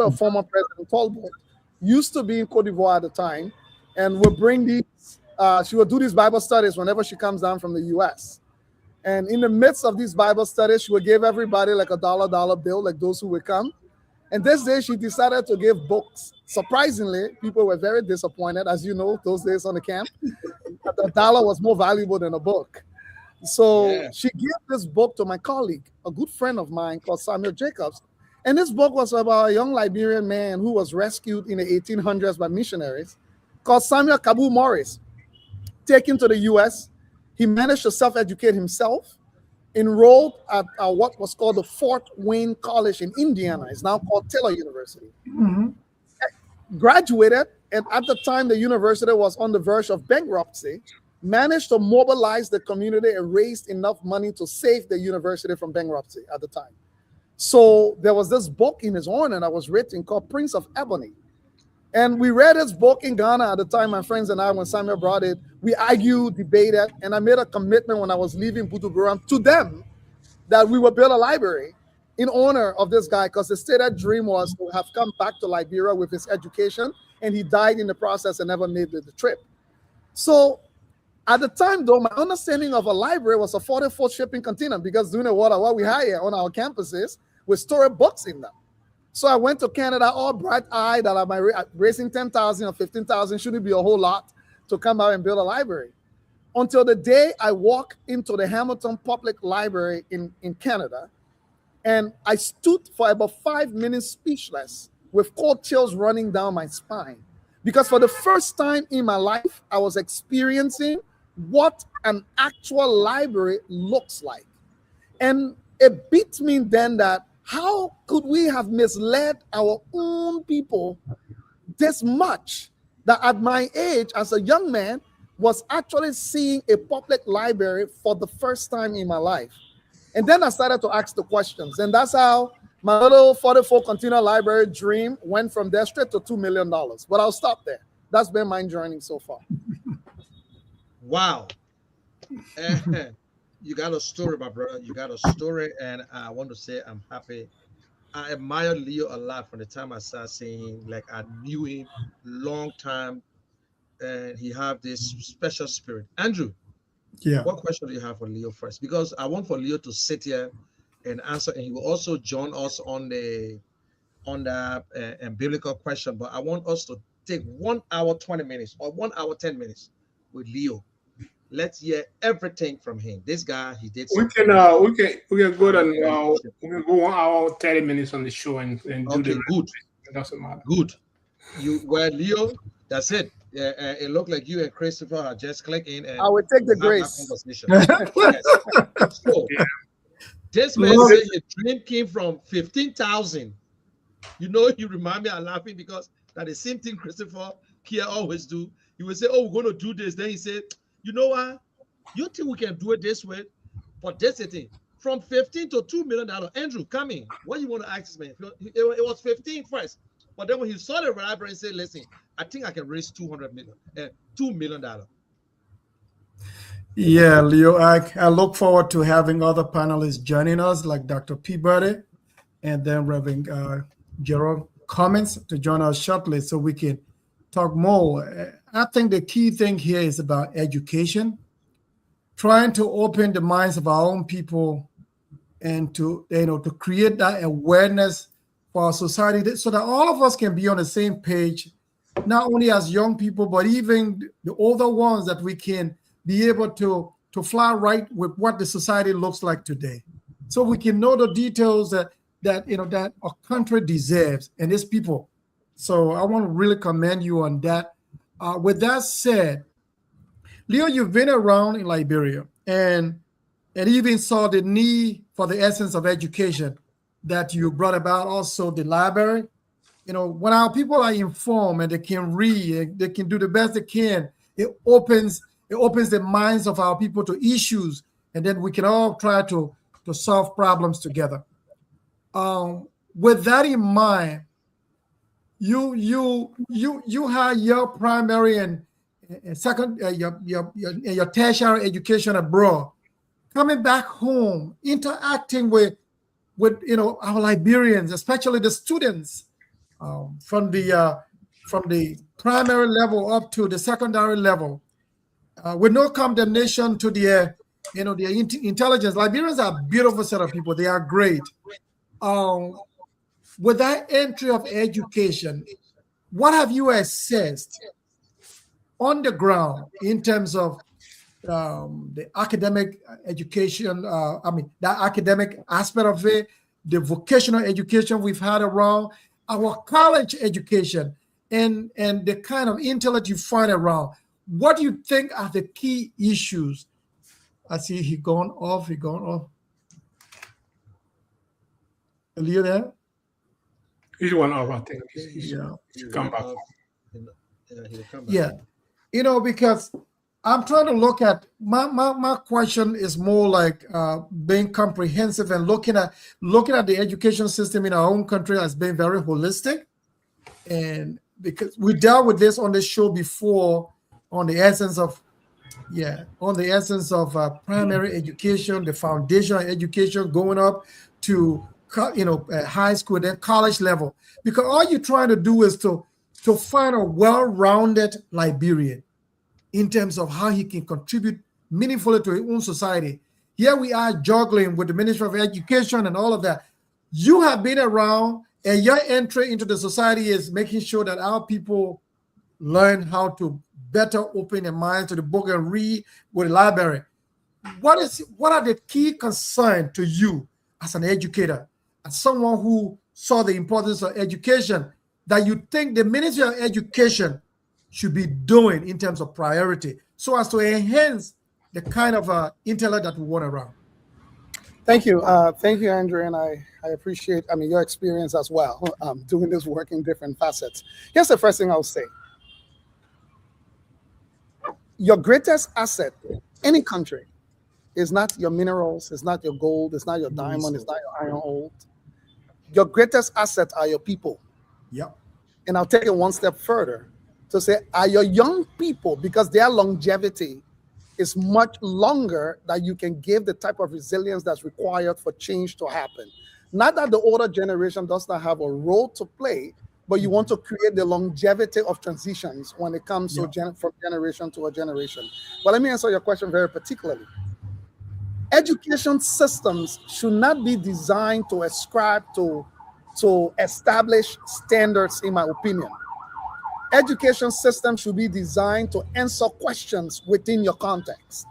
of former President Talbot, used to be in Cote d'Ivoire at the time, and would bring these. She would do these Bible studies whenever she comes down from the U.S. And in the midst of these Bible studies, she would give everybody like a dollar bill, like those who would come. And this day, she decided to give books. Surprisingly, people were very disappointed. As you know, those days on the camp, the dollar was more valuable than a book. So she gave this book to my colleague, a good friend of mine called Samuel Jacobs. And this book was about a young Liberian man who was rescued in the 1800s by missionaries called Samuel Kabu Morris, taken to the US. He managed to self-educate himself, enrolled at what was called the Fort Wayne College in Indiana. It's now called Taylor University. Graduated, and at the time the university was on the verge of bankruptcy, managed to mobilize the community and raised enough money to save the university from bankruptcy at the time. So there was this book in his honor that was written called Prince of Ebony. And we read his book in Ghana at the time, my friends and I, when Samuel brought it. We argued, debated, and I made a commitment when I was leaving Butuburam to them that we would build a library in honor of this guy, because his stated dream was to have come back to Liberia with his education, and he died in the process and never made the trip. So at the time, though, my understanding of a library was a 40-foot shipping container, because during the water, what we had here on our campuses, we store books in them. So I went to Canada all bright-eyed that I'm raising 10,000 or 15,000 shouldn't be a whole lot to come out and build a library. Until the day I walked into the Hamilton Public Library in Canada, and I stood for about 5 minutes speechless with cold chills running down my spine. Because for the first time in my life, I was experiencing what an actual library looks like. And it beat me then that how could we have misled our own people this much that at my age as a young man was actually seeing a public library for the first time in my life. And then I started to ask the questions. And that's how my little 44 container library dream went from there straight to $2 million. But I'll stop there. That's been my journey so far. Wow. You got a story, my brother. You got a story, and I want to say I'm happy. I admire Leo a lot from the time I started seeing him. Like I knew him long time, and he have this special spirit. Andrew, what question do you have for Leo first? Because I want for Leo to sit here and answer, and he will also join us on the biblical question. But I want us to take 1 hour 20 minutes or 1 hour 10 minutes with Leo. Let's hear everything from him. This guy, he did something. We can go we can go 1 hour 30 minutes on the show and do okay, good. It doesn't matter. Good. Leo, that's it. It looked like you and Christopher are just clicking, and I will take the grace. Yes. So, this man said his dream came from 15,000. You know, you remind me, I'm laughing because that the same thing Christopher Kear always do. He would say, "Oh, we're going to do this." Then he said, "You know what? You think we can do it this way?" But that's the thing. From 15 to $2 million. Andrew, come in. What you want to ask this man? It was 15 first. But then when he saw the library and said, "Listen, I think I can raise $2 million." Yeah, Leo, I look forward to having other panelists joining us, like Dr. Peabody and then Reverend Jerome Cummins to join us shortly so we can talk more. I think the key thing here is about education, trying to open the minds of our own people and to create that awareness for our society so that all of us can be on the same page, not only as young people, but even the older ones, that we can be able to fly right with what the society looks like today. So we can know the details that our country deserves and its people. So I want to really commend you on that. With that said, Leo, you've been around in Liberia and even saw the need for the essence of education that you brought about, also the library. When our people are informed and they can read, they can do the best they can, it opens the minds of our people to issues, and then we can all try to solve problems together. With that in mind, you had your primary and second your tertiary education abroad. Coming back home, interacting with our Liberians, especially the students, from the primary level up to the secondary level, with no condemnation to their intelligence. Liberians are a beautiful set of people. They are great. With that entry of education, what have you assessed on the ground in terms of the academic education? The academic aspect of it, the vocational education we've had around, our college education, and the kind of intellect you find around. What do you think are the key issues? I see he gone off. Are you there? He's one of, I think. Yeah. He's come back. He'll come back. Yeah. Because I'm trying to look at my question is more like being comprehensive and looking at the education system in our own country as being very holistic. And because we dealt with this on the show before on the essence of primary education, the foundational education going up to high school, then college level, because all you're trying to do is to find a well-rounded Liberian in terms of how he can contribute meaningfully to his own society. Here we are juggling with the Ministry of Education and all of that. You have been around, and your entry into the society is making sure that our people learn how to better open their minds to the book and read with the library. What are the key concerns to you as an educator, as someone who saw the importance of education, that you think the Ministry of Education should be doing in terms of priority so as to enhance the kind of intellect that we want around? Thank you, Andrew, and I appreciate your experience as well, doing this work in different facets. Here's the first thing I'll say. Your greatest asset, any country, is not your minerals, it's not your gold, it's not your diamond, it's not your iron ore. Your greatest asset are your people. Yep. And I'll take it one step further to say, are your young people, because their longevity is much longer, that you can give the type of resilience that's required for change to happen. Not that the older generation does not have a role to play, but you want to create the longevity of transitions when it comes to from generation to a generation. But let me answer your question very particularly. Education systems should not be designed to ascribe to establish standards, in my opinion. Education systems should be designed to answer questions within your context,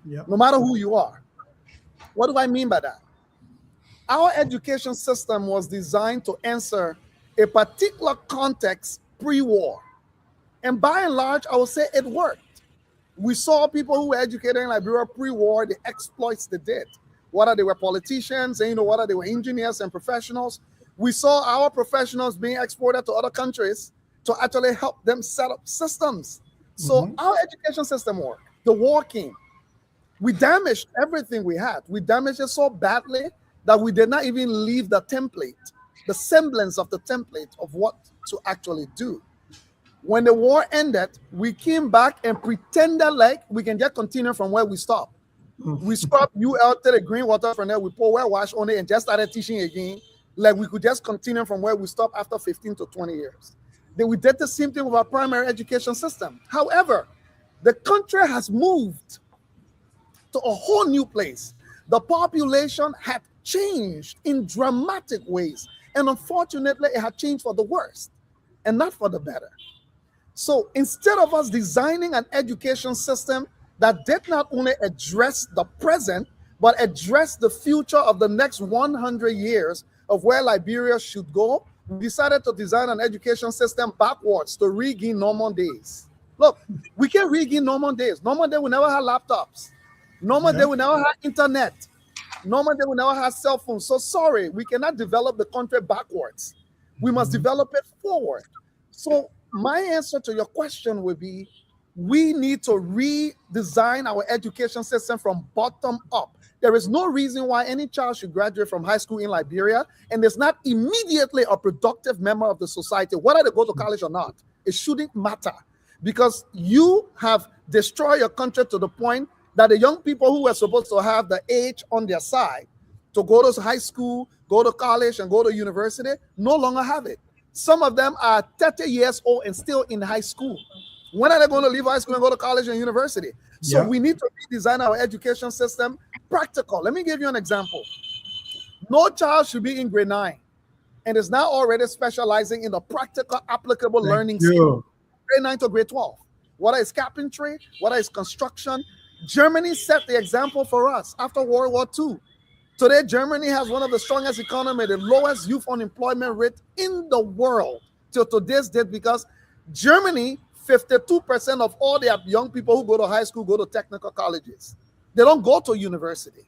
no matter who you are. What do I mean by that? Our education system was designed to answer a particular context pre-war. And by and large, I would say it worked. We saw people who were educated in Liberia pre-war, the exploits they did. Whether they were politicians, and whether they were engineers and professionals. We saw our professionals being exported to other countries to actually help them set up systems. So our education system worked. The war came. We damaged everything we had. We damaged it so badly that we did not even leave the template, the semblance of the template of what to actually do. When the war ended, we came back and pretended like we can just continue from where we stopped. We scrubbed UL to the green water from there, we pour well wash on it and just started teaching again. Like we could just continue from where we stopped after 15 to 20 years. Then we did the same thing with our primary education system. However, the country has moved to a whole new place. The population had changed in dramatic ways. And unfortunately, it had changed for the worst and not for the better. So instead of us designing an education system that did not only address the present, but address the future of the next 100 years of where Liberia should go, we decided to design an education system backwards to regain normal days. Look, we can regain normal days. Normal day, we never had laptops. Normal day, we never had internet. Normal day, we never had cell phones. So sorry, we cannot develop the country backwards. We must develop it forward. So my answer to your question would be, we need to redesign our education system from bottom up. There is no reason why any child should graduate from high school in Liberia and is not immediately a productive member of the society, whether they go to college or not. It shouldn't matter, because you have destroyed your country to the point that the young people who were supposed to have the age on their side to go to high school, go to college, and go to university no longer have it. Some of them are 30 years old and still in high school. When are they going to leave high school and go to college and university? So we need to redesign our education system practical. Let me give you an example. No child should be in grade 9 and is now already specializing in the practical applicable learning skill. Grade 9 to grade 12. Whether it's carpentry, whether it's construction. Germany set the example for us after World War II. Today, Germany has one of the strongest economies, the lowest youth unemployment rate in the world till today's date, because Germany, 52% of all their young people who go to high school go to technical colleges. They don't go to university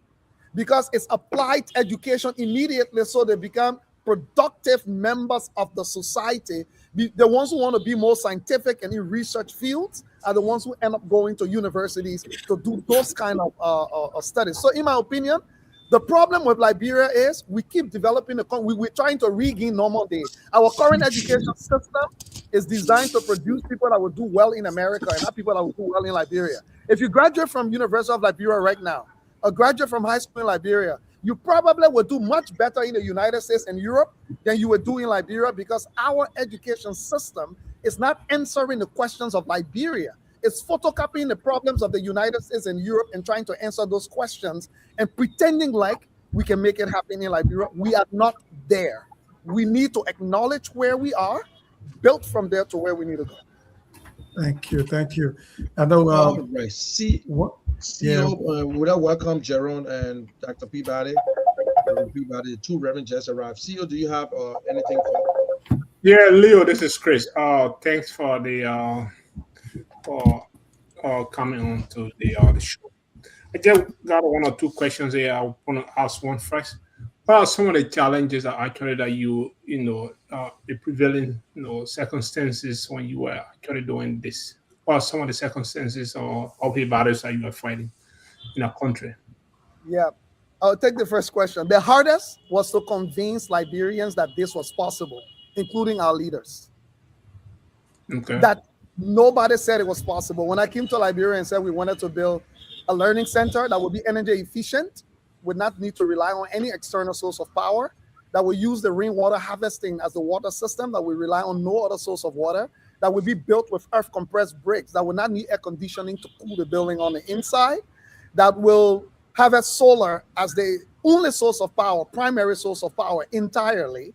because it's applied education immediately, so they become productive members of the society. The ones who want to be more scientific and in research fields are the ones who end up going to universities to do those kind of studies. So in my opinion, the problem with Liberia is we keep developing we're trying to regain normal days. Our current education system is designed to produce people that will do well in America and not people that will do well in Liberia. If you graduate from University of Liberia right now, or graduate from high school in Liberia, you probably will do much better in the United States and Europe than you would do in Liberia, because our education system is not answering the questions of Liberia. It's photocopying the problems of the United States and Europe and trying to answer those questions and pretending like we can make it happen in Liberia. We are not there. We need to acknowledge where we are, build from there to where we need to go. Thank you. Thank you. I know. Right. CEO, would I welcome Jerome and Dr. Peabody? The two Reverend just arrived. CEO, do you have anything for? Yeah, Leo, this is Chris. Thanks for the coming on to the show. I just got one or two questions here. I want to ask one first. What are some of the challenges that actually that the prevailing circumstances when you were actually doing this? What are some of the circumstances or the battles that you are fighting in a country? Yeah, I'll take the first question. The hardest was to convince Liberians that this was possible, including our leaders. Okay. That nobody said it was possible. When I came to Liberia and said we wanted to build a learning center that would be energy efficient, would not need to rely on any external source of power, that would use the rainwater harvesting as the water system, that would rely on no other source of water, that would be built with earth compressed bricks, that would not need air conditioning to cool the building on the inside, that will have a solar as the only source of power, primary source of power entirely.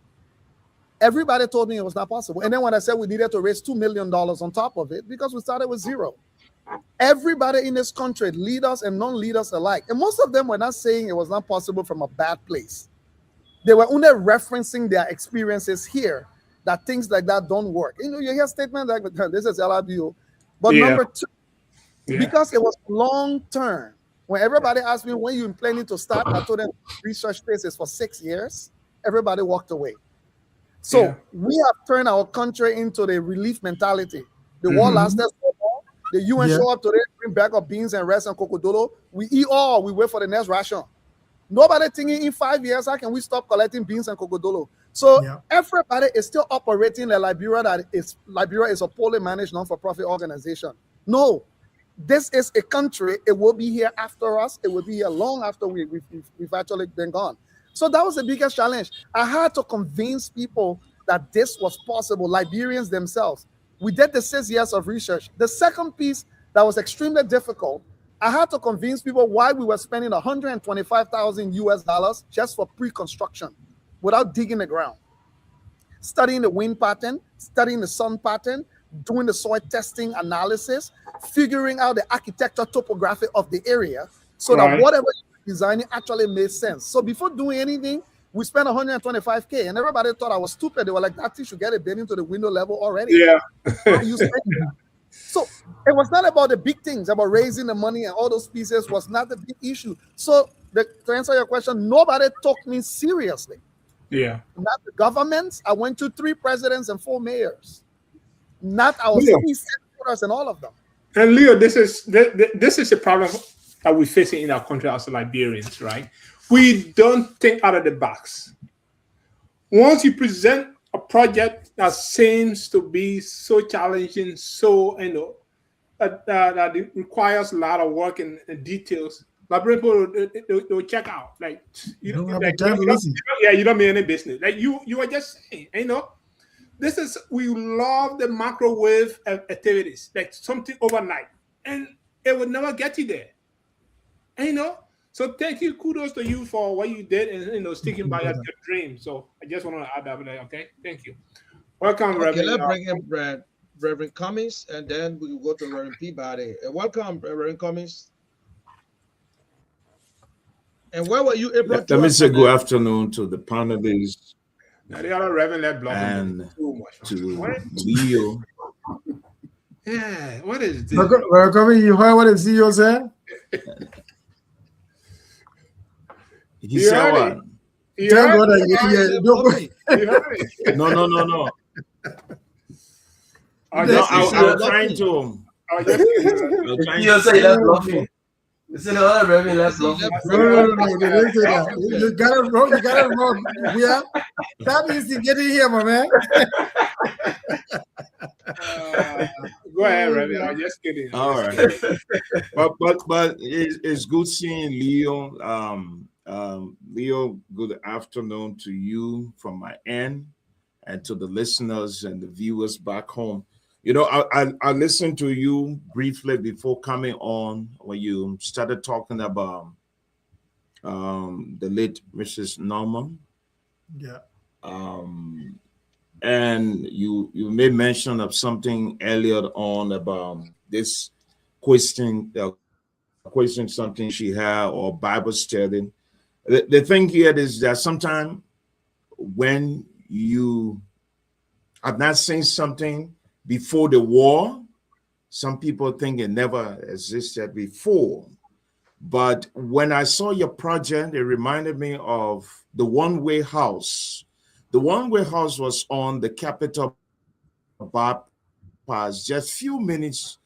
Everybody told me it was not possible. And then when I said we needed to raise $2 million on top of it, because we started with zero. Everybody in this country, leaders and non-leaders alike, and most of them were not saying it was not possible from a bad place. They were only referencing their experiences here, that things like that don't work. You hear statements like, this is LRBO. But number two, because it was long-term, when everybody asked me, when you planning to start, I told them research spaces for 6 years, everybody walked away. So we have turned our country into the relief mentality. The war lasted so long. The UN show up today, bring bag of beans and rice and cocodolo. We eat all, we wait for the next ration. Nobody thinking in 5 years, how can we stop collecting beans and cocodolo? So everybody is still operating like Liberia is a poorly managed non-for-profit organization. No, this is a country. It will be here after us. It will be here long after we've actually been gone. So that was the biggest challenge. I had to convince people that this was possible, Liberians themselves. We did the 6 years of research. The second piece that was extremely difficult, I had to convince people why we were spending $125,000 US just for pre-construction without digging the ground. Studying the wind pattern, studying the sun pattern, doing the soil testing analysis, figuring out the architecture topography of the area so that whatever designing actually made sense. So before doing anything, we spent $125K, and everybody thought I was stupid. They were like, that thing should get it built into the window level already. Yeah. So it was not about the big things, about raising the money and all those pieces was not the big issue. So to answer your question, nobody took me seriously. Yeah. Not the governments. I went to 3 presidents and 4 mayors. Not our city senators and all of them. And Leo, this is a problem that we're facing in our country as Liberians, right? We don't think out of the box. Once you present a project that seems to be so challenging, so that it requires a lot of work and details, Liberian people they'll check out. Like you don't mean any business. Like you are just saying, we love the microwave activities, like something overnight, and it would never get you there. And so thank you, kudos to you for what you did, and sticking by your dream. So I just want to add that. Okay, thank you. Welcome, Okay, Reverend. let's bring in Reverend Cummings, and then we will go to Reverend Peabody. Welcome, Reverend Cummings. And where were you able to? Let me say good afternoon to the panelists. Now the other Reverend left block and too much. to Leo. Yeah, what is this? Welcome. You heard what the CEO said? He said what? Thank God No. No, I was trying to. You say that's bluffing. You say the other Reverend left bluffing. No. They didn't say that. You got it wrong. You got it wrong. Yeah. That means you get in here, my man. Go ahead, Reverend. I'm just kidding. All right. But it's good seeing Leo. Leo, good afternoon to you from my end, and to the listeners and the viewers back home. I listened to you briefly before coming on when you started talking about the late Mrs. Norman. Yeah. And you made mention of something earlier on about this question something she had, or Bible study. The thing here is that sometimes when you have not seen something before the war, some people think it never existed before. But when I saw your project, it reminded me of the one-way house. The one-way house was on the Capitol bypass just few minutes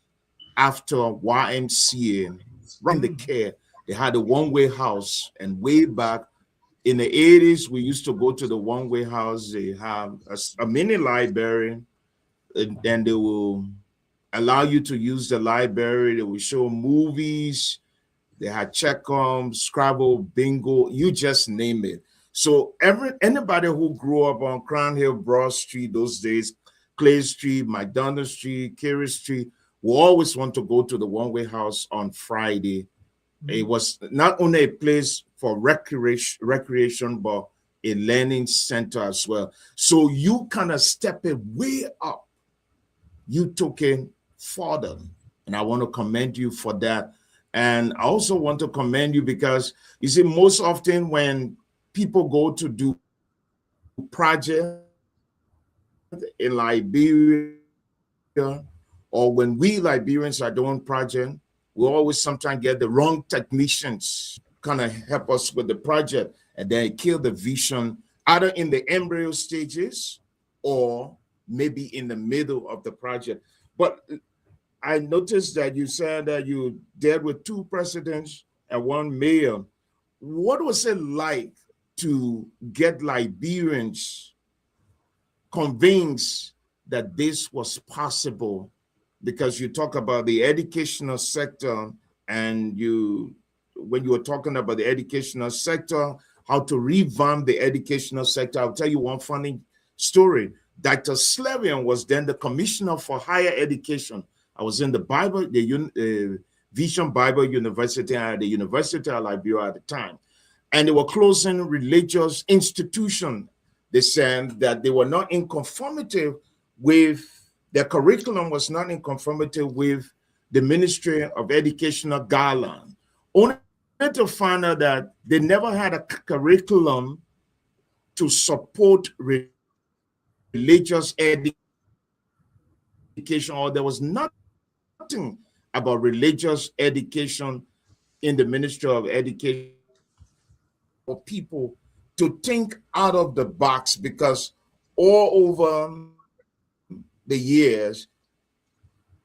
after YMCA, run the Kear. They had a one-way house, and way back in the 80s, we used to go to the one-way house. They have a mini library, and then they will allow you to use the library. They will show movies. They had Check-em, Scrabble, Bingo, you just name it. So anybody who grew up on Crown Hill, Broad Street those days, Clay Street, McDonald Street, Kear Street, will always want to go to the one-way house on Friday. It was not only a place for recreation, but a learning center as well. So you kind of step it way up. You took it further, and I want to commend you for that. And I also want to commend you because, you see, most often when people go to do projects in Liberia, or when we Liberians are doing project, we always sometimes get the wrong technicians kind of help us with the project, and then kill the vision either in the embryo stages or maybe in the middle of the project. But I noticed that you said that you dealt with 2 presidents and 1 mayor. What was it like to get Liberians convinced that this was possible? Because you talk about the educational sector, and when you were talking about the educational sector, how to revamp the educational sector, I'll tell you one funny story. Dr. Slavian was then the commissioner for higher education. I was in the Vision Bible University at the University of Liberia at the time, and they were closing religious institutions. They said that they were not in conformity with their curriculum, was not in conformity with the Ministry of Educational guidelines. Only to find out that they never had a curriculum to support religious education, or there was nothing about religious education in the Ministry of Education for people to think out of the box, because all over the years,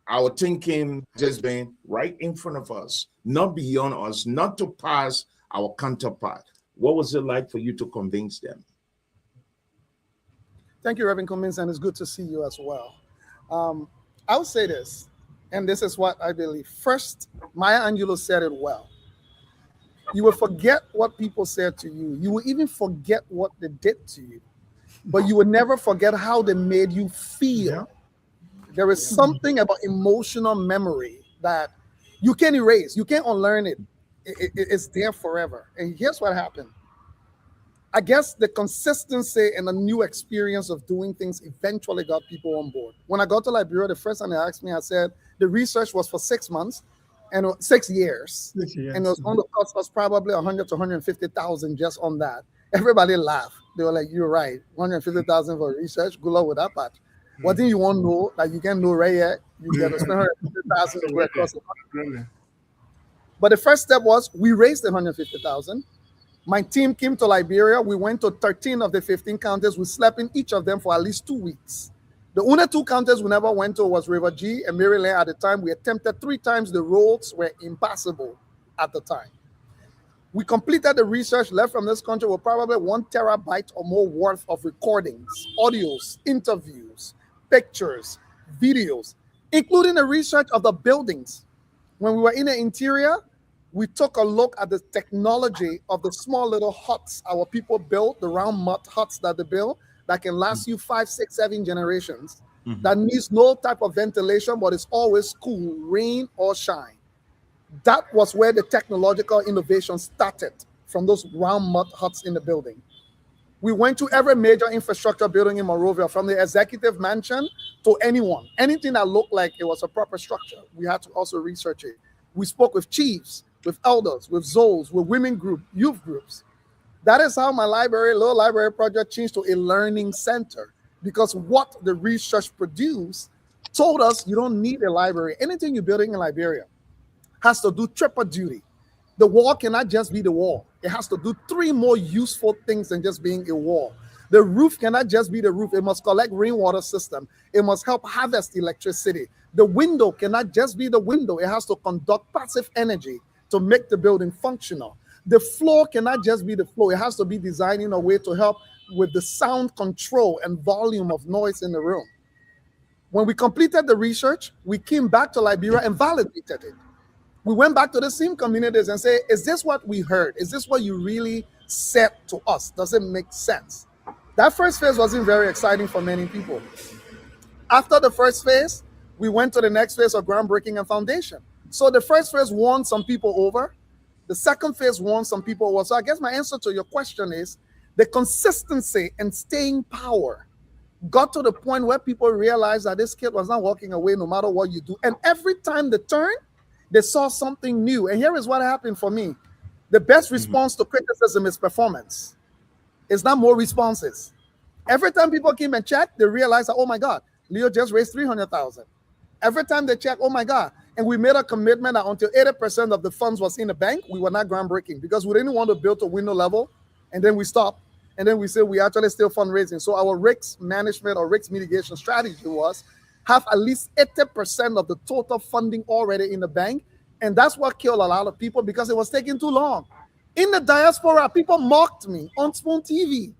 our thinking just been right in front of us, not beyond us, not to pass our counterpart. What was it like for you to convince them? Thank you, Reverend Cummings, and it's good to see you as well. I'll say this, and this is what I believe. First, Maya Angelou said it well. You will forget what people said to you. You will even forget what they did to you. but you would never forget how they made you feel. Yeah. There is something about emotional memory that you can't erase, you can't unlearn it. It's there forever. And here's what happened. I guess the consistency and the new experience of doing things eventually got people on board. When I got to Liberia, the first time they asked me, I said the research was for 6 months and 6 years, and it was going to cost us probably 100 to 150,000 just on that. Everybody laughed. They were like, "You're right, 150,000 for research. Good luck with that part. What thing you want to know that you can know right here? You get to spend 150,000 to go across the country." But the first step was we raised the 150,000. My team came to Liberia. We went to 13 of the 15 counties. We slept in each of them for at least 2 weeks. The only 2 counties we never went to was River G and Maryland at the time. We attempted 3 times. The roads were impassable at the time. We completed the research, left from this country with probably 1 terabyte or more worth of recordings, audios, interviews, pictures, videos, including the research of the buildings. When we were in the interior, we took a look at the technology of the small little huts our people built, the round mud huts that they build that can last you 5, 6, 7 generations. That needs no type of ventilation, but it's always cool, rain or shine. That was where the technological innovation started, from those round mud huts in the building. We went to every major infrastructure building in Monrovia, from the executive mansion to anything that looked like it was a proper structure. We had to also research it. We spoke with chiefs, with elders, with zones, with women group, youth groups. That is how my little library project changed to a learning center, because what the research produced told us you don't need a library. Anything you're building in Liberia has to do triple duty. The wall cannot just be the wall. It has to do 3 more useful things than just being a wall. The roof cannot just be the roof. It must collect rainwater system. It must help harvest electricity. The window cannot just be the window. It has to conduct passive energy to make the building functional. The floor cannot just be the floor. It has to be designed in a way to help with the sound control and volume of noise in the room. When we completed the research, we came back to Liberia and validated it. We went back to the same communities and say, is this what we heard? Is this what you really said to us? Does it make sense? That first phase wasn't very exciting for many people. After the first phase, we went to the next phase of groundbreaking and foundation. So the first phase won some people over. The second phase won some people over. So I guess my answer to your question is the consistency and staying power got to the point where people realized that this kid was not walking away no matter what you do. And every time they turned, they saw something new. And here is what happened for me. The best response to criticism is performance. It's not more responses. Every time people came and checked, they realized that, oh my God, Leo just raised 300,000. Every time they check, oh my God. And we made a commitment that until 80% of the funds was in the bank, we were not groundbreaking, because we didn't want to build to window level. And then we stopped. And then we said we actually still fundraising. So our risk management or risk mitigation strategy was have at least 80% of the total funding already in the bank. And that's what killed a lot of people, because it was taking too long. In the diaspora, people mocked me on Spoon TV.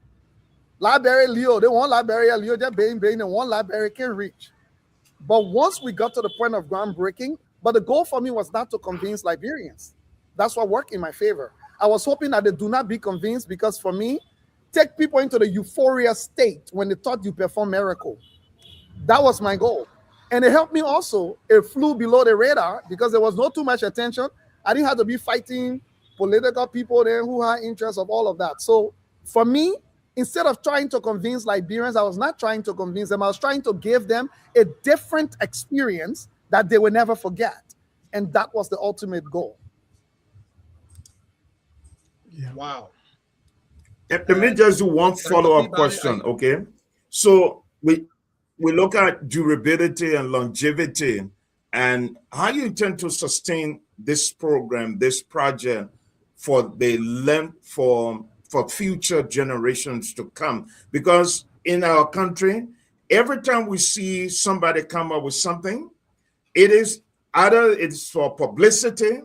Library Leo, they want Library Leo, they're being and one library can reach. But once we got to the point of groundbreaking, but the goal for me was not to convince Liberians. That's what worked in my favor. I was hoping that they do not be convinced, because for me, take people into the euphoria state when they thought you perform miracle. That was my goal. And it helped me also. It flew below the radar because there was not too much attention. I didn't have to be fighting political people there who had interests of all of that. So for me, instead of trying to convince Liberians, I was not trying to convince them. I was trying to give them a different experience that they will never forget. And that was the ultimate goal. Yeah. Wow. Let me just do one follow-up question, okay? So we look at durability and longevity, and how you intend to sustain this program, this project, for the length for future generations to come. Because in our country, every time we see somebody come up with something, it is either it's for publicity,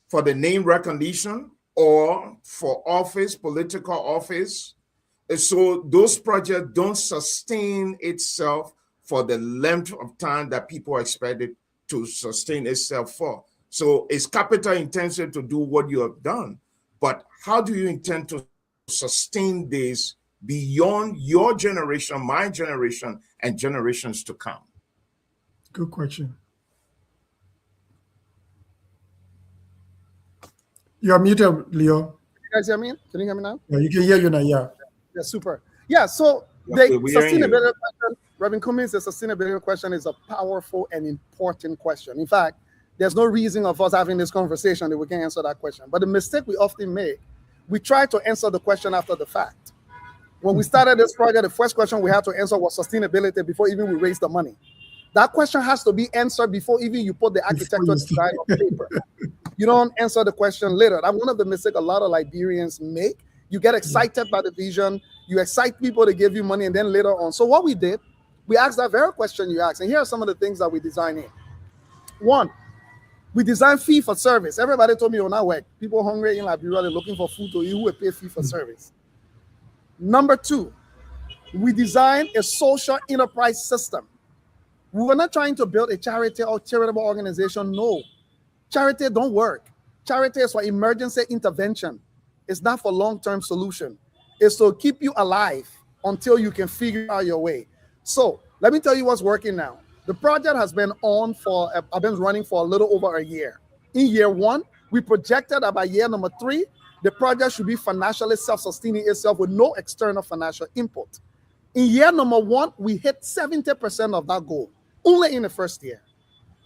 for the name recognition, or for office, political office. And so those projects don't sustain itself for the length of time that people expect it to sustain itself for. So it's capital intensive to do what you have done. But how do you intend to sustain this beyond your generation, my generation, and generations to come? Good question. You're muted, Leo. You guys hear me? Can you hear me now? Yeah, you can hear you now. Yeah. Yeah, super. Yeah, so Yeah, the we're hearing you. sustainability question, Reverend Cummings, the sustainability question is a powerful and important question. In fact, there's no reason of us having this conversation that we can answer that question. But the mistake we often make, we try to answer the question after the fact. When we started this project, the first question we had to answer was sustainability before even we raised the money. That question has to be answered before even you put the architectural design on paper. You don't answer the question later. That's one of the mistakes a lot of Liberians make. You get excited by the vision, you excite people to give you money, and then later on. So what we did, we asked that very question you asked, and here are some of the things that we designed in. One, we designed fee for service. Everybody told me on our work, people hungry in Liberia, they're looking for food to eat, who will pay fee for service. Number two, we designed a social enterprise system. We were not trying to build a charity or charitable organization. No, charity don't work. Charity is for emergency intervention. It's not for long-term solution. It's to keep you alive until you can figure out your way. So let me tell you what's working now. The project has been I've been running for a little over a year. In year one, we projected that by year number 3, the project should be financially self-sustaining itself with no external financial input. In year number 1, we hit 70% of that goal, only in the first year.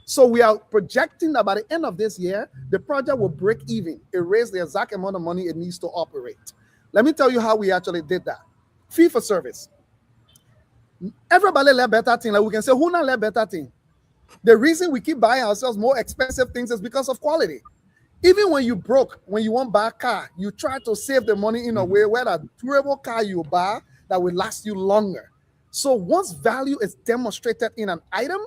So we are projecting that by the end of this year, the project will break even. It raised the exact amount of money it needs to operate. Let me tell you how we actually did that. Fee for service. Everybody let better thing. Like we can say, who not let better thing? The reason we keep buying ourselves more expensive things is because of quality. Even when you broke, when you want to buy a car, you try to save the money in a way where that durable car you buy that will last you longer. So once value is demonstrated in an item,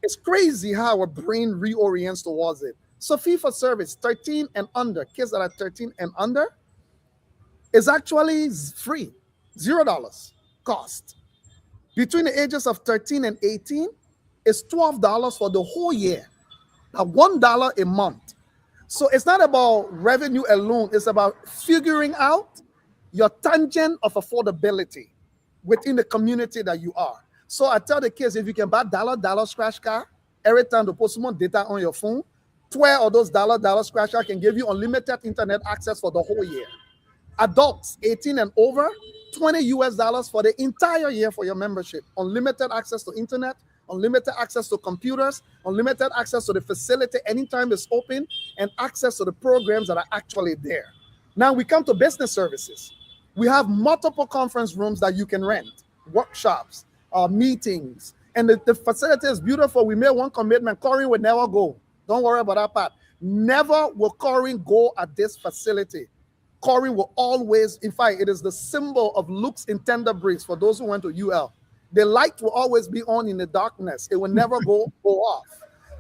it's crazy how our brain reorients towards it. So fee for service, 13 and under, kids that are 13 and under, is actually free, $0 cost. Between the ages of 13 and 18, it's $12 for the whole year, $1 a month. So it's not about revenue alone, it's about figuring out your tangent of affordability within the community that you are. So I tell the kids, if you can buy dollar scratch card every time to put some data on your phone, 12 of those dollar scratch card can give you unlimited internet access for the whole year. Adults 18 and over, $20 for the entire year for your membership. Unlimited access to internet, unlimited access to computers, unlimited access to the facility anytime it's open, and access to the programs that are actually there. Now we come to business services. We have multiple conference rooms that you can rent, workshops, meetings, and the facility is beautiful. We made one commitment, Corinne will never go. Don't worry about that part. Never will Corinne go at this facility. Corinne will always, in fact, it is the symbol of Luke's intended breeze for those who went to UL. The light will always be on in the darkness. It will never go off.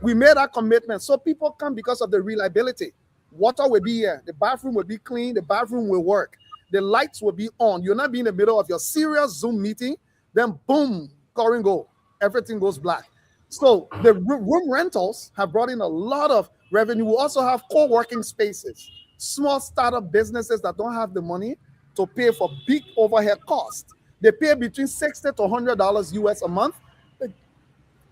We made that commitment. So people come because of the reliability. Water will be here. The bathroom will be clean. The bathroom will work. The lights will be on. You'll not be in the middle of your serious Zoom meeting. Then boom, Corinne go. Everything goes black. So the room rentals have brought in a lot of revenue. We also have co-working spaces. Small startup businesses that don't have the money to pay for big overhead costs. They pay between $60 to $100 US a month.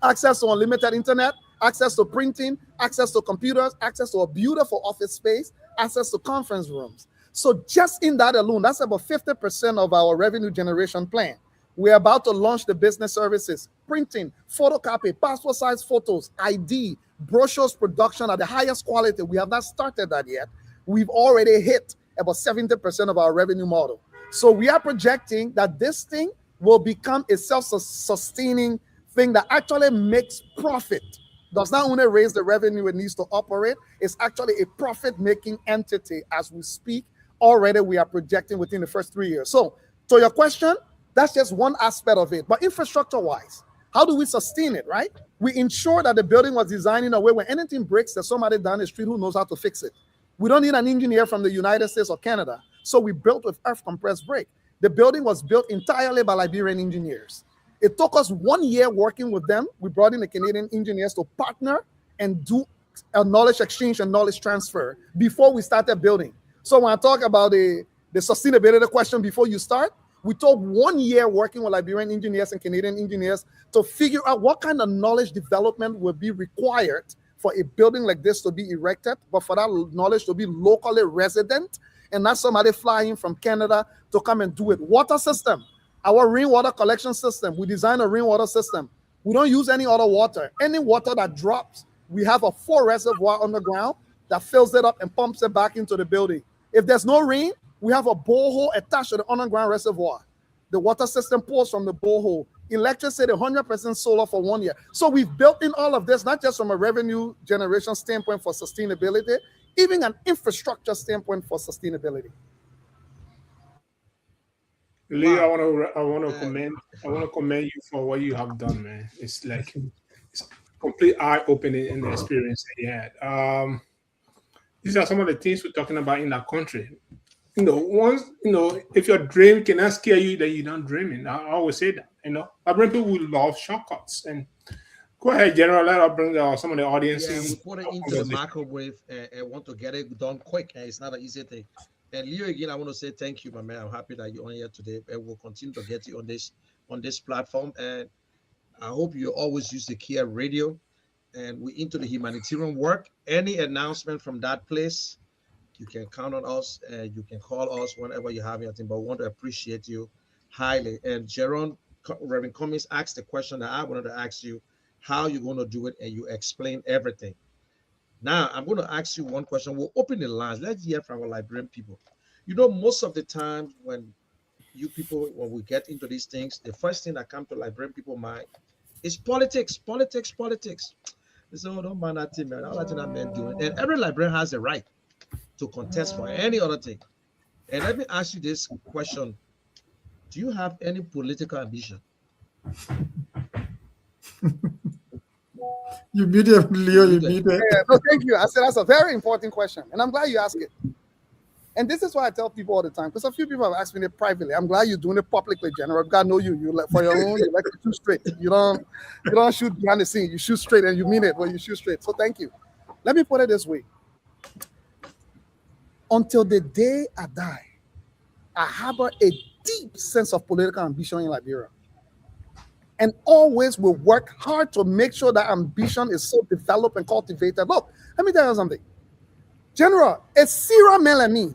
Access to unlimited internet, access to printing, access to computers, access to a beautiful office space, access to conference rooms. So just in that alone, that's about 50% of our revenue generation plan. We're about to launch the business services, printing, photocopy, passport size photos, ID, brochures production at the highest quality. We have not started that yet. We've already hit about 70% of our revenue model. So we are projecting that this thing will become a self-sustaining thing that actually makes profit. Does not only raise the revenue it needs to operate, it's actually a profit-making entity as we speak. Already we are projecting within the first 3 years. So to your question, that's just one aspect of it. But infrastructure-wise, how do we sustain it, right? We ensure that the building was designed in a way where anything breaks, there's somebody down the street who knows how to fix it. We don't need an engineer from the United States or Canada. So we built with earth compressed brick. The building was built entirely by Liberian engineers. It took us 1 year working with them. We brought in the Canadian engineers to partner and do a knowledge exchange and knowledge transfer before we started building. So when I talk about the sustainability question before you start, We took 1 year working with Liberian engineers and Canadian engineers to figure out what kind of knowledge development will be required for a building like this to be erected, but for that knowledge to be locally resident and not somebody flying from Canada to come and do it. Water system, our rainwater collection system, we designed a rainwater system. We don't use any other water. Any water that drops, we have a 4 reservoir underground that fills it up and pumps it back into the building. If there's no rain, we have a borehole attached to the underground reservoir. The water system pours from the borehole. Electricity, 100% solar for 1 year. So we've built in all of this, not just from a revenue generation standpoint for sustainability, even an infrastructure standpoint for sustainability. Leo, I want to commend you for what you have done, man. It's like it's complete eye-opening in the experience that you had. These are some of the things we're talking about in our country. If your dream cannot scare you, then you're not dreaming. I always say that. I bring people who love shortcuts. And go ahead, General. Let us bring some of the audiences. Yeah, we put it into the microwave and want to get it done quick. And it's not an easy thing. And Leo, again, I want to say thank you, my man. I'm happy that you're on here today, and we'll continue to get you on this platform. And I hope you always use the Kear radio. And we're into the humanitarian work. Any announcement from that place, you can count on us, and you can call us whenever you have anything. But we want to appreciate you highly. And Reverend Cummings asked the question that I wanted to ask you: how you're going to do it, and you explain everything. Now, I'm going to ask you one question. We'll open the lines. Let's hear from our Liberian people. Most of the time when we get into these things, the first thing that comes to Liberian people's mind is politics. They say, oh, don't mind that thing, man. All that thing that man doing. And every Liberian has the right to contest for any other thing. And let me ask you this question. Do you have any political ambition? You muted, Leo, you muted. Yeah, no, thank you. I said that's a very important question, and I'm glad you asked it. And this is why I tell people all the time, because a few people have asked me it privately. I'm glad you're doing it publicly, General. God know you. You like for your own, you like to shoot straight. You don't shoot behind the scene. You shoot straight, and you mean it when you shoot straight. So thank you. Let me put it this way. Until the day I die, I harbor a deep sense of political ambition in Liberia. And always will work hard to make sure that ambition is so developed and cultivated. Look, let me tell you something. General, a Sierra man like me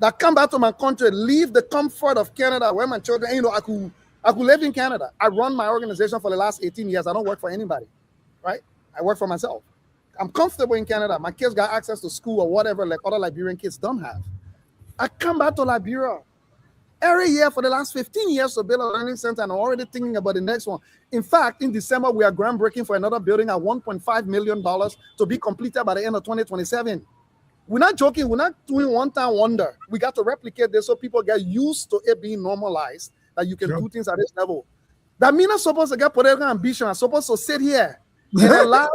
that come back to my country, leave the comfort of Canada where my children, I could live in Canada. I run my organization for the last 18 years. I don't work for anybody, right? I work for myself. I'm comfortable in Canada. My kids got access to school or whatever like other Liberian kids don't have. I come back to Liberia every year for the last 15 years to build a learning center, and I'm already thinking about the next one. In fact, in December, we are groundbreaking for another building at $1.5 million to be completed by the end of 2027. We're not joking. We're not doing one-time wonder. We got to replicate this so people get used to it being normalized, that you can do things at this level. That means I'm supposed to get political ambition. I'm supposed to sit here and allow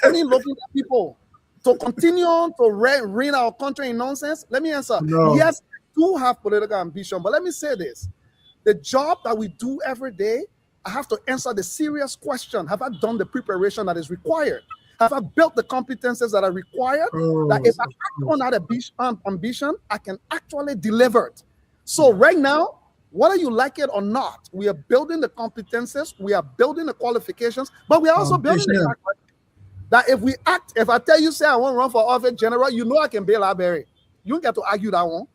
any local people to continue to reign our country in nonsense. Let me answer. No. Yes, we do have political ambition, but let me say this. The job that we do every day, I have to answer the serious question. Have I done the preparation that is required? Have I built the competences that are required? That if I act on that ambition, I can actually deliver it. So right now, whether you like it or not, we are building the competences, we are building the qualifications, but we are also building the fact that if I tell you, say I want to run for office, General, you know I can bail Liberia. You don't get to argue that one.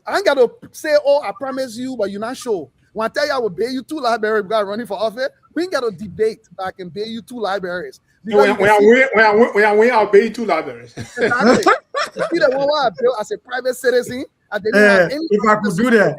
I ain't got to say, oh, I promise you, but you're not sure. When I tell you I will bail you 2 libraries without running for office, we ain't got to debate that I can bail you 2 libraries. When I win, I'll pay you 2 libraries. Exactly. See the one I built as a private citizen. If I could do that,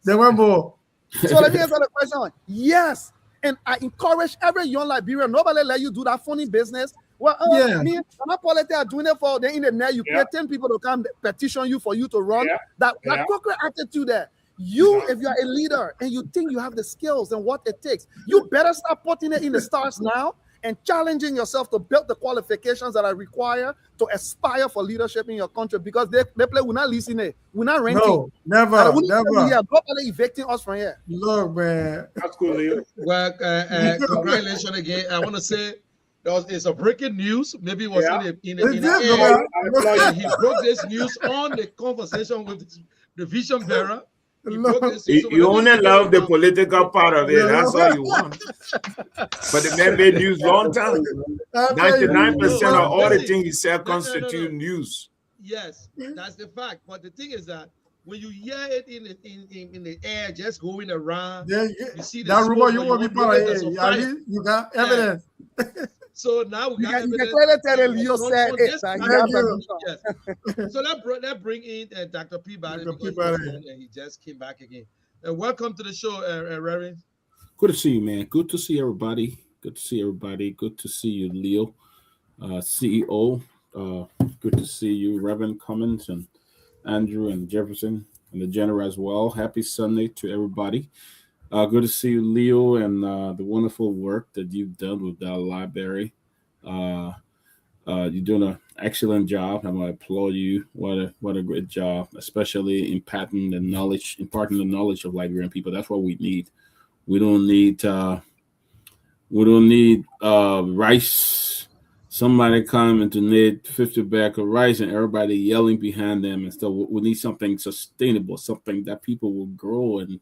then we're more. So let me answer the question. Yes. And I encourage every young Liberian, nobody let you do that funny business. Well, me, my politics are doing it for the internet. You pay 10 people to come petition you for you to run. That corporate attitude there. If you're a leader and you think you have the skills and what it takes, you better start putting it in the stars now and challenging yourself to build the qualifications that are required to aspire for leadership in your country, because they play, we're not listening, we're not renting. No, never. Nobody evicting us from here. Look, man. That's cool, Leo. Well, congratulations again. I want to say it's a breaking news. Maybe it was in the air. He broke this news on the conversation with the vision bearer. He broke it. You only love the political part of it. That's all you want. But the man made news long time. 99% of all the things he said constitute news. Yes, that's the fact. But the thing is that when you hear it in the air, just going around, you see the that smoke, rumor you will be part of it. You got evidence. So now we got evidence. So let's bring in Dr. Peabody because he just came back again. Welcome to the show, Reverend. Good to see you, man. Good to see everybody. Good to see everybody. Good to see you, Leo, CEO. Good to see you, Reverend Cummins and Andrew and Jefferson and the General as well. Happy Sunday to everybody. Good to see you, Leo, and the wonderful work that you've done with that library. You're doing an excellent job. I'm gonna applaud you. What a great job, especially imparting the knowledge of Liberian people. That's what we need. We don't need rice. Somebody come and donate 50 bags of rice and everybody yelling behind them and stuff. We need something sustainable, something that people will grow and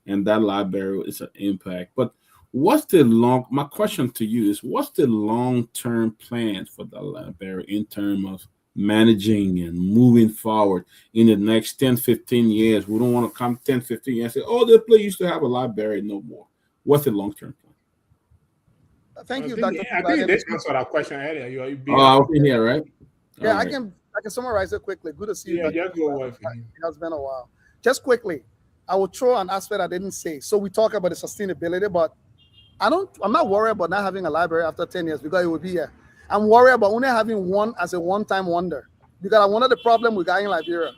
and that library is an impact. But my question to you is, what's the long-term plan for the library in terms of managing and moving forward in the next 10, 15 years? We don't want to come 10, 15 years and say, oh, this place used to have a library no more. What's the long-term plan? Thank you, Dr. I think this answered our question earlier. I was in here, right? Yeah, right. I can summarize it quickly. Good to see you. Yeah, it has been a while. Just quickly, I will throw an aspect I didn't say. So we talk about the sustainability, but I'm not worried about not having a library after 10 years because it will be here. I'm worried about only having one as a one-time wonder. Because one of the problems we got in Liberia,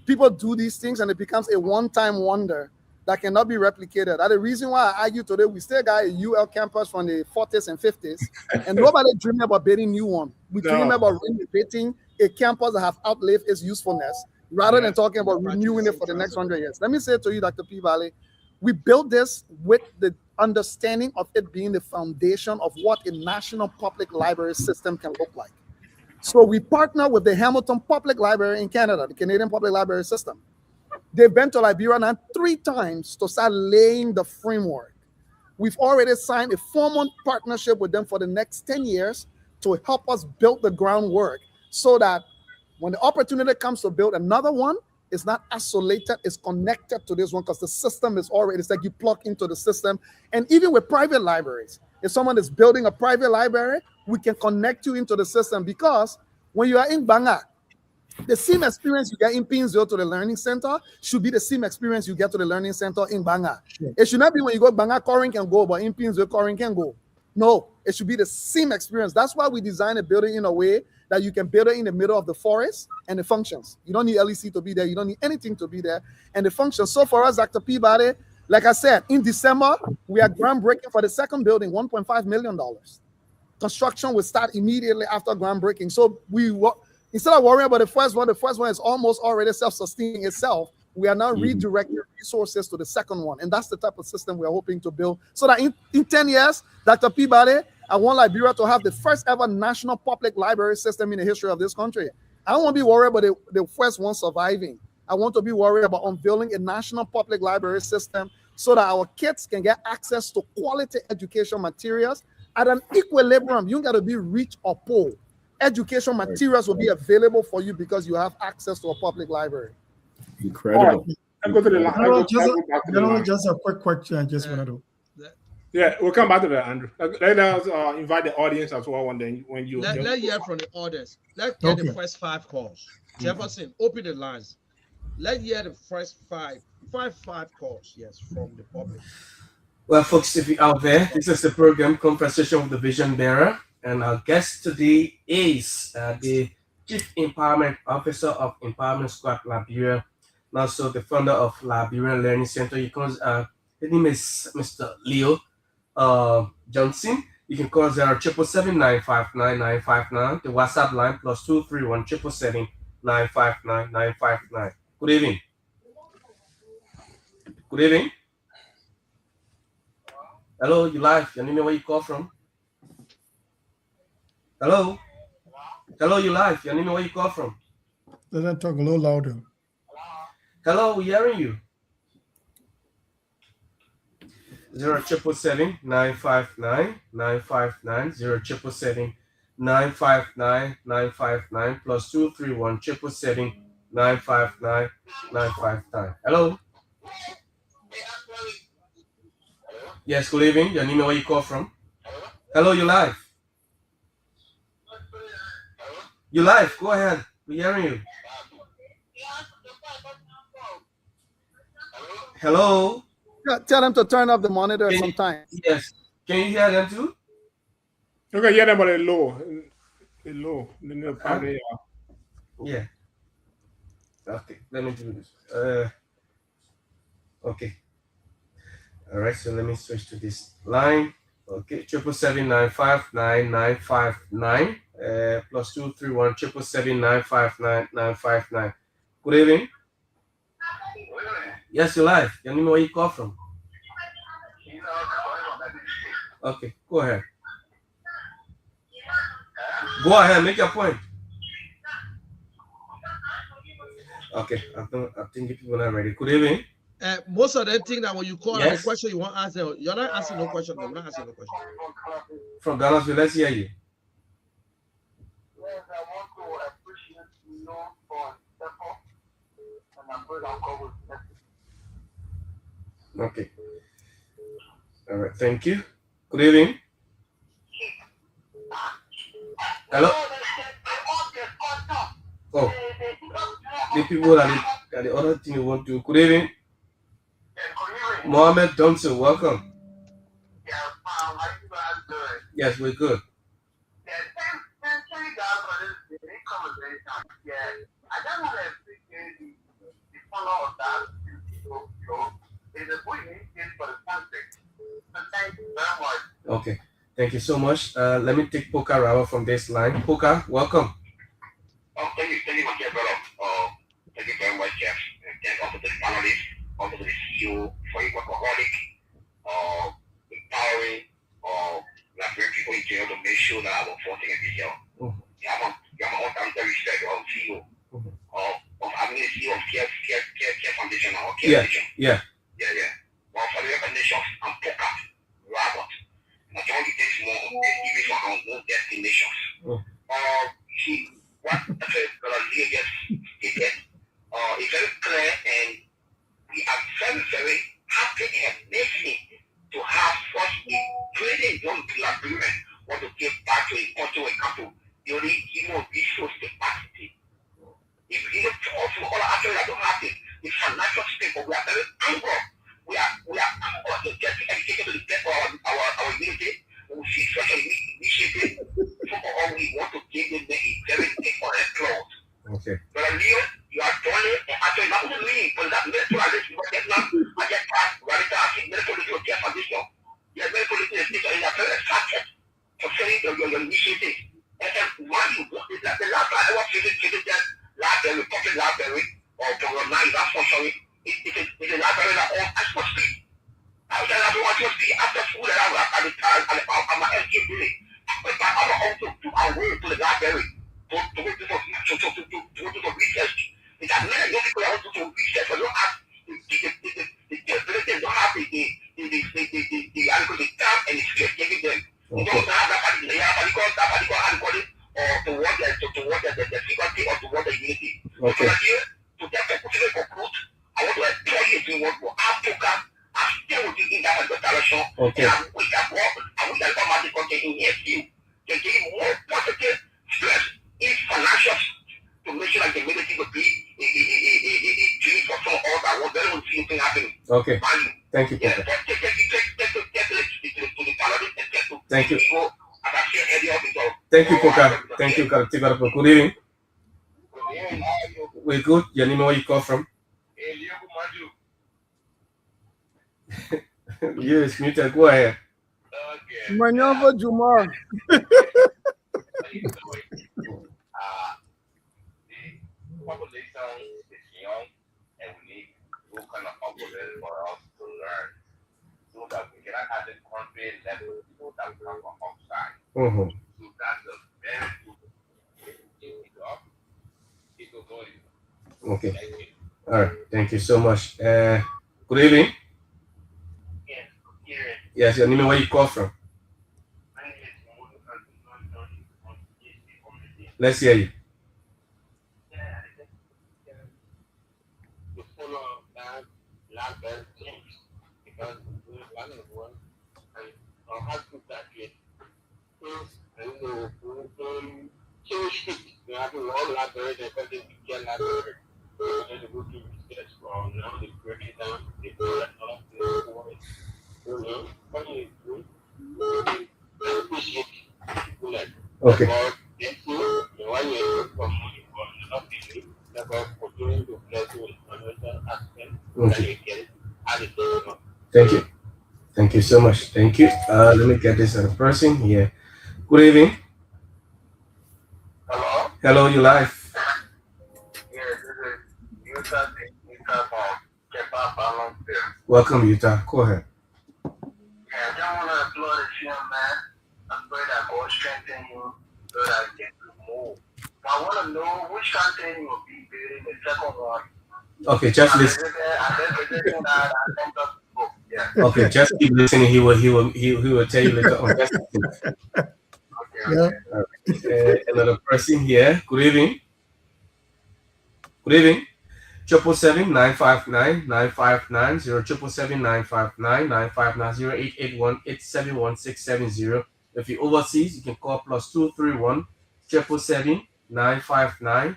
people do these things and it becomes a one-time wonder that cannot be replicated. That's the reason why I argue today we still got a UL campus from the 40s and 50s, and nobody dreaming about building new one. We dream about renovating a campus that have outlived its usefulness, rather than talking about renewing it for the next 100 years. Let me say to you, Dr. Peabody, we built this with the understanding of it being the foundation of what a national public library system can look like. So we partner with the Hamilton Public Library in Canada, the Canadian Public Library System. They've been to Liberia now 3 times to start laying the framework. We've already signed a formal partnership with them for the next 10 years to help us build the groundwork so that when the opportunity comes to build another one, it's not isolated, it's connected to this one because the system is already, it's like you plug into the system. And even with private libraries, if someone is building a private library, we can connect you into the system because when you are in Banga, the same experience you get in Pinzo to the learning center should be the same experience you get to the learning center in Banga. Sure. It should not be when you go Banga, Corin can go, but in Pinzo, Corin can go. No, it should be the same experience. That's why we design a building in a way that you can build it in the middle of the forest and it functions. You don't need LEC to be there. You don't need anything to be there. And it functions. So for us, Dr. Peabody, like I said, in December, we are groundbreaking for the second building, $1.5 million. Construction will start immediately after groundbreaking. So instead of worrying about the first one is almost already self-sustaining itself. We are now redirecting resources to the second one. And that's the type of system we are hoping to build. So that in 10 years, Dr. Peabody, I want Liberia to have the first ever national public library system in the history of this country. I don't want to be worried about the first one surviving. I want to be worried about unveiling a national public library system so that our kids can get access to quality education materials at an equilibrium. You don't got to be rich or poor. Education materials will be available for you because you have access to a public librarbary. Incredible. I go to the just a quick question. I just want to. Yeah, we'll come back to that, Andrew. Let us invite the audience as well. When you let's hear from the audience. Let's get the first 5 calls. Jefferson, open the lines. Let's hear the first five calls. Yes, from the public. Well, folks, if you're out there, this is the program Conversation with the Vision Bearer, and our guest today is the Chief Empowerment Officer of Empowerment Squad Liberia, and also the founder of Liberian Learning Center. His name is Mr. Leo Johnson. You can call 0777-959-959. The WhatsApp line +231 777-959-959. Good evening. Good evening. Hello, you live. Your name and where you call from? Hello. Hello, you live. Your name and where you call from? Let them talk a little louder. Hello, we're hearing you. 0777 959 959 0777 959 959 plus 231 777 959 959. Hello. Yes, good evening. Your name and where you call from? Hello, you live. You live. Go ahead. We're hearing you. Hello. Tell them to turn off the monitor sometime. Yes. Can you hear them too? Okay, yeah, but a low. A low. Probably, Yeah. Okay. Let me do this. Okay. All right. So let me switch to this line. Okay. 777-959-959 plus 231 777-959-959. Good evening. Yes, you're live. Your name, where you call from? Okay. Go ahead. Go ahead. Make your point. Okay. I think if people are ready. Good evening. Most of them think that when you call Yes. the question you want to answer, you're not asking no question. We're not asking no question. From Ghana, so let's hear you. Yes, I want to appreciate you for effort and I'm going to go with that. Okay. All right. Thank you. Good evening. Hello. Oh, the people that the other thing you want to. Good evening. Mohammed Thompson, welcome. Yes, how you guys doing? Yes, we're good. Yes, thank you guys for this conversation. Yes, I just want to appreciate the follow of that. It's a good initiative for the country. So thank you very much. Okay. Thank you so much. Let me take Poka Rawa from this line. Poka, welcome. Thank you very much, brother. Thank you very much, Jeff. And thank also to the panelists, also to the CEO for your workaholic, empowering, like bring people in jail to make sure that I'm enforcing it this year. You have my own time to respect of CEO. I'm the CEO of Kear Foundation or Kear Foundation. Yeah. Well, for the recognition, I'm Poka Robert. I don't get this more, even for our own destinations. See, what I said, just stated, it's very clear, and we are very, very happy and amazing to have such a brilliant young agreement want to give back to a country when it comes to building human resource capacity. If you look also all actually I don't have the financial space, but we are very anchored. We are anchored to get education to the best for our unity. We see such an initiative. So all we want to give them is very big for their clothes. Okay. But Leo, you are doing it, and actually not only me, but that medical analyst, you get now, I get past radical acid, medical legal care foundation. Your medical legal station is a very attractive for selling your initiative. And then why you want it, like the last time I was feeling that library, public library, or for your night, that's for sorry, it's a library that all I supposed to be. I was everyone supposed to be after school that I was at the time, and I'm an LG building. But I'm also to our way to the library to do some research. It's that many young people that want to do research, but don't have the don't have the time and the space giving them. You don't have that particular or toward the frequency or toward the unity. Okay. To get the culture for good, I want to employ you to work for Africa. I'm still with you in that direction. Okay. And we can work and we can come out the country in here to give you more positive stress in financial to make sure that the community will be a dream for some of us that want very see things happening. Okay. Thank you, Poka. Thank you. Thank you, Poka. Thank you, Karatiga. Good evening. We're good. Your name, where you call from? Yes, muted. Go ahead. Manova Jumar. Population is young and we need those kind of opportunities for us to learn so that we cannot have the country level people that come from outside. So that's a very good job. It will go in. Okay. All right. Thank you so much. Good evening. Yes, here Yes, your name and where you call from. Let's hear you. Okay. Okay. Thank you. Thank you so much. Thank you. Let me get this other person here. Good evening. Hello? Hello, you live. Yeah, this is Utah from Kepa Balance there. Welcome, Utah. Go ahead. Yeah, I just want to applaud the young man. I pray that God strengthen you so that you can move. But I want to know which country you will be building the second one. Okay, just listen. Okay, just keep listening. He will tell you later on. Just listen. Yeah. Another person here. Good evening. Good evening. 777-959-959 077-959-959 If you're overseas, you can call +231 777-959-959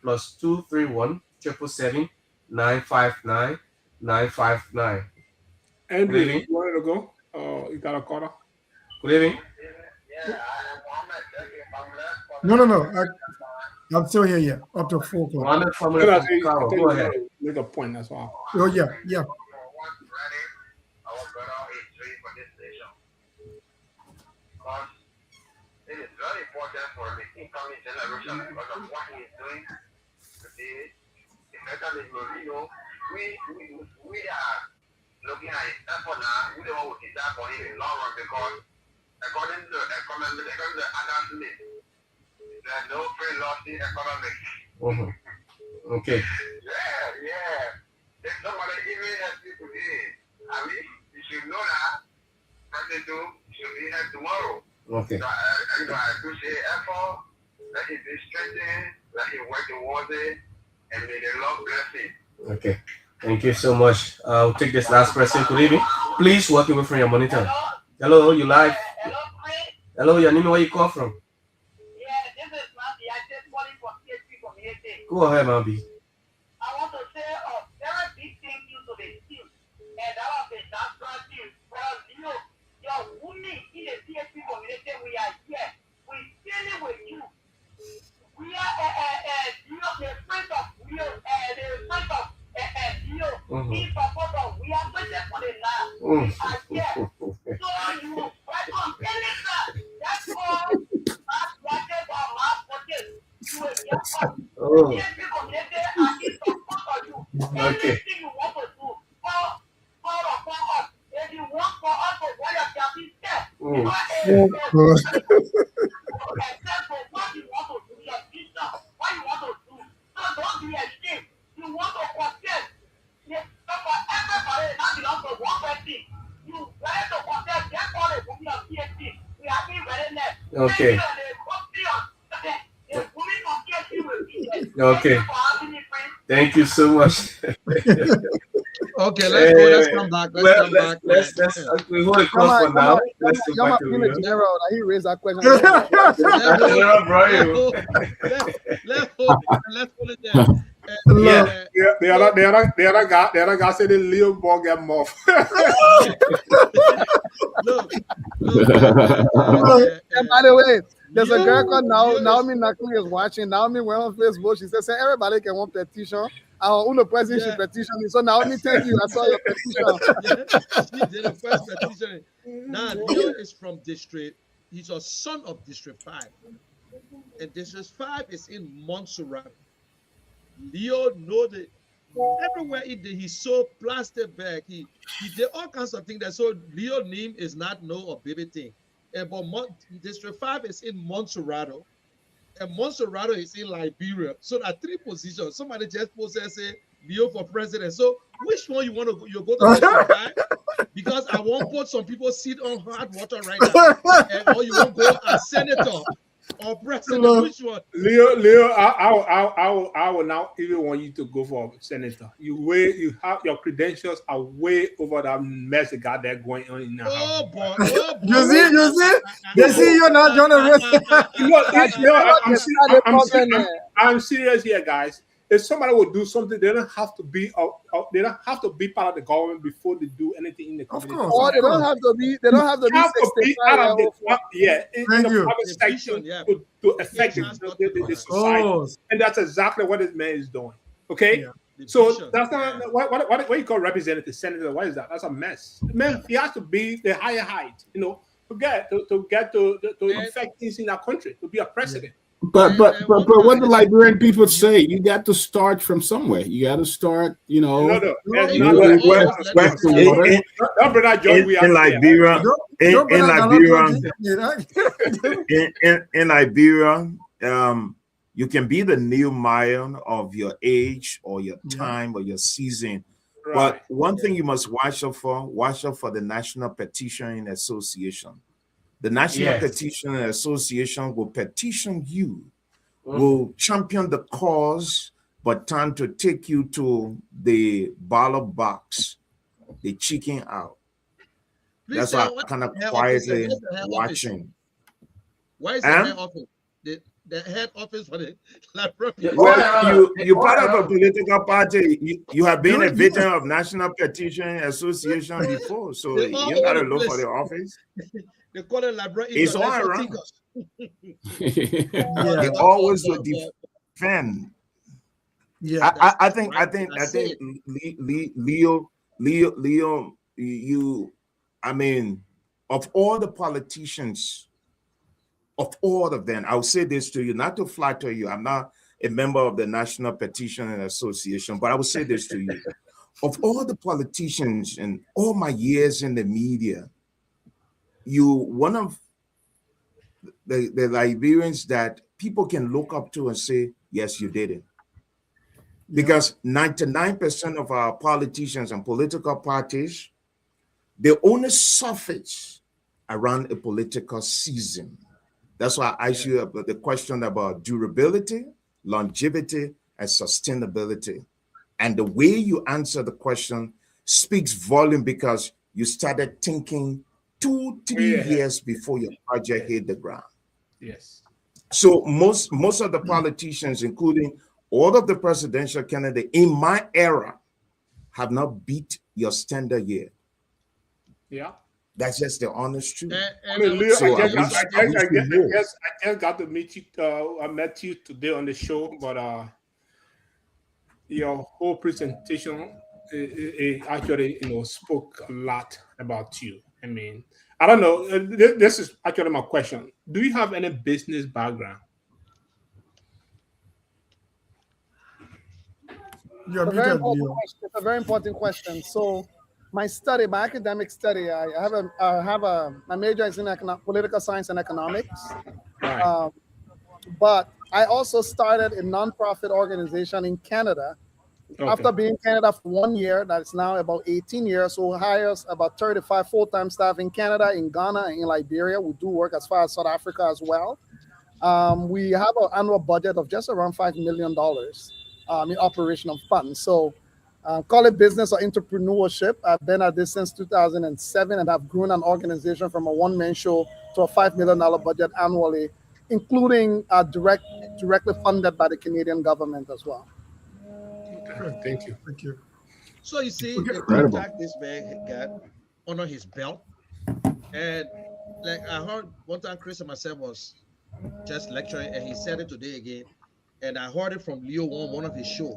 +231 777-959-959. Andrew, Good evening. you wanted to go? You got a caller? Good evening. No. I'm still here. Yeah, up to 4 o'clock. Wonderful family I from think Chicago. you Go ahead. wanted to make a point. That's all. Oh yeah. It is very important for the incoming generation because of what he is doing today. The mechanism, we are looking at it for now. We don't know what is that for him in long run because according to the Adam Smith, there's no free lossy economics. Okay. Yeah. If somebody even help you today, I mean, you should know that something do should be here tomorrow. Okay. So, I appreciate effort. Let it be strengthened. Let it work towards it. And may the Lord bless it. Okay. Thank you so much. I'll take this last person. Good evening. Please walk away from your monitor. Hello, you live. Hello, your name and where you call from? Yeah, this is Mabi. I just calling from PHP community. Go ahead, Mabi. I want to say a very big thank you to the team. And that was the national team. Because, your women in the PHP community, we are here. We dealing with you. We are the friend of Leo, the friend of Leo. In support of, we are waiting for the land. We are here. So you welcome anytime. That's all. Mass market or mass market. You will get up. PHP community are in support of you. Okay. Anything you want to do, call upon us. If you want for us to wear your captain step, except for what you want to do, your business, what you want to do. So don't be ashamed. You want to contest. For everybody, not belong to one person. You ready to contest, get all the women of PhD. We are being ready next. Okay. The women of PhD will be there. Okay. Thank you for having me, friends. Thank you so much. Okay, let's go. Let's come back. Let's come back. We hold a call for now. Let's go back to Yama Leo. Gerald, he raised that question. Let's hold it there. Yeah. The other guy said the Leo ball get muff. Look. And by the way, there's a girl called Naomi Nakli is watching. Naomi went on Facebook. She said, everybody can want petition. Uno president should petition me. So Naomi, thank you. I saw your petition. She did a first petition. Now, Leo is from District. He's a son of District 5. And District 5 is in Montserrat. Leo know that everywhere he sold plastic bag. He did all kinds of things. That so Leo name is not no or baby thing. But District 5 is in Montserrat. And Montserrat is in Liberia. So there are 3 positions. Somebody just posted say Leo for president. So which one you want to go? You go to District 5 because I won't put some people sit on hot water right now. And, or you won't go as senator or president. Which one? Leo, I will now even want you to go for senator. You have your credentials are way over that mess that got there going on in the house. Oh boy! Oh boy! You see, you're not John I'm serious here, guys. If somebody will do something, they don't have to be they don't have to be part of the government before they do anything in the community. Of course. Or they don't have to be. They don't have to be 65 out of the Thank you. private section to affect the society, and that's exactly what this man is doing. Okay, so that's not what you call representative, senator. What is that? That's a mess. Man, he has to be the higher height, to get to affect things in our country, to be a president. But what the Liberian people say, you got to start from somewhere. You got to start, In Liberia, you can be the new Mayan of your age or your time or your season. Right. But one thing you must watch out for the National Petitioning Association. The National Petitioning Association will petition you, will champion the cause, but time to take you to the ballot box, the chicken out. That's why I'm kind of quietly watching. Why is the head office? The head office for the Well, you part of a political party. You have been a veteran of National Petition Association before, so you gotta look for the office. They call it library. It's all around. They always will defend. Yeah, I think Leo, you, I mean, of all the politicians, of all of them, I'll say this to you, not to flatter you. I'm not a member of the National Petition Association, but I will say this to you. Of all the politicians and all my years in the media, you one of the Liberians that people can look up to and say, yes, you did it. Because 99% of our politicians and political parties, they only surface around a political season. That's why I asked you the question about durability, longevity, and sustainability. And the way you answer the question speaks volume because you started thinking 2-3 years before your project hit the ground. Yes. So most of the politicians, including all of the presidential candidates in my era, have not beat your standard yet. Yeah. That's just the honest truth. I just got to meet you. I met you today on the show, but your whole presentation actually, spoke a lot about you. I mean, I don't know. This is actually my question. Do you have any business background? It's a very important question. So, my academic study, I have my major is in political science and economics. Right. But I also started a nonprofit organization in Canada. Okay. After being in Canada for 1 year, that's now about 18 years, so hires about 35 full-time staff in Canada, in Ghana, and in Liberia. We do work as far as South Africa as well. We have an annual budget of just around $5 million in operational funds. So call it business or entrepreneurship. I've been at this since 2007 and I've grown an organization from a one-man show to a $5 million budget annually, including directly funded by the Canadian government as well. Thank you. So you see, the contact this man got under his belt, and like I heard one time, Chris and myself was just lecturing, and he said it today again, and I heard it from Leo on one of his shows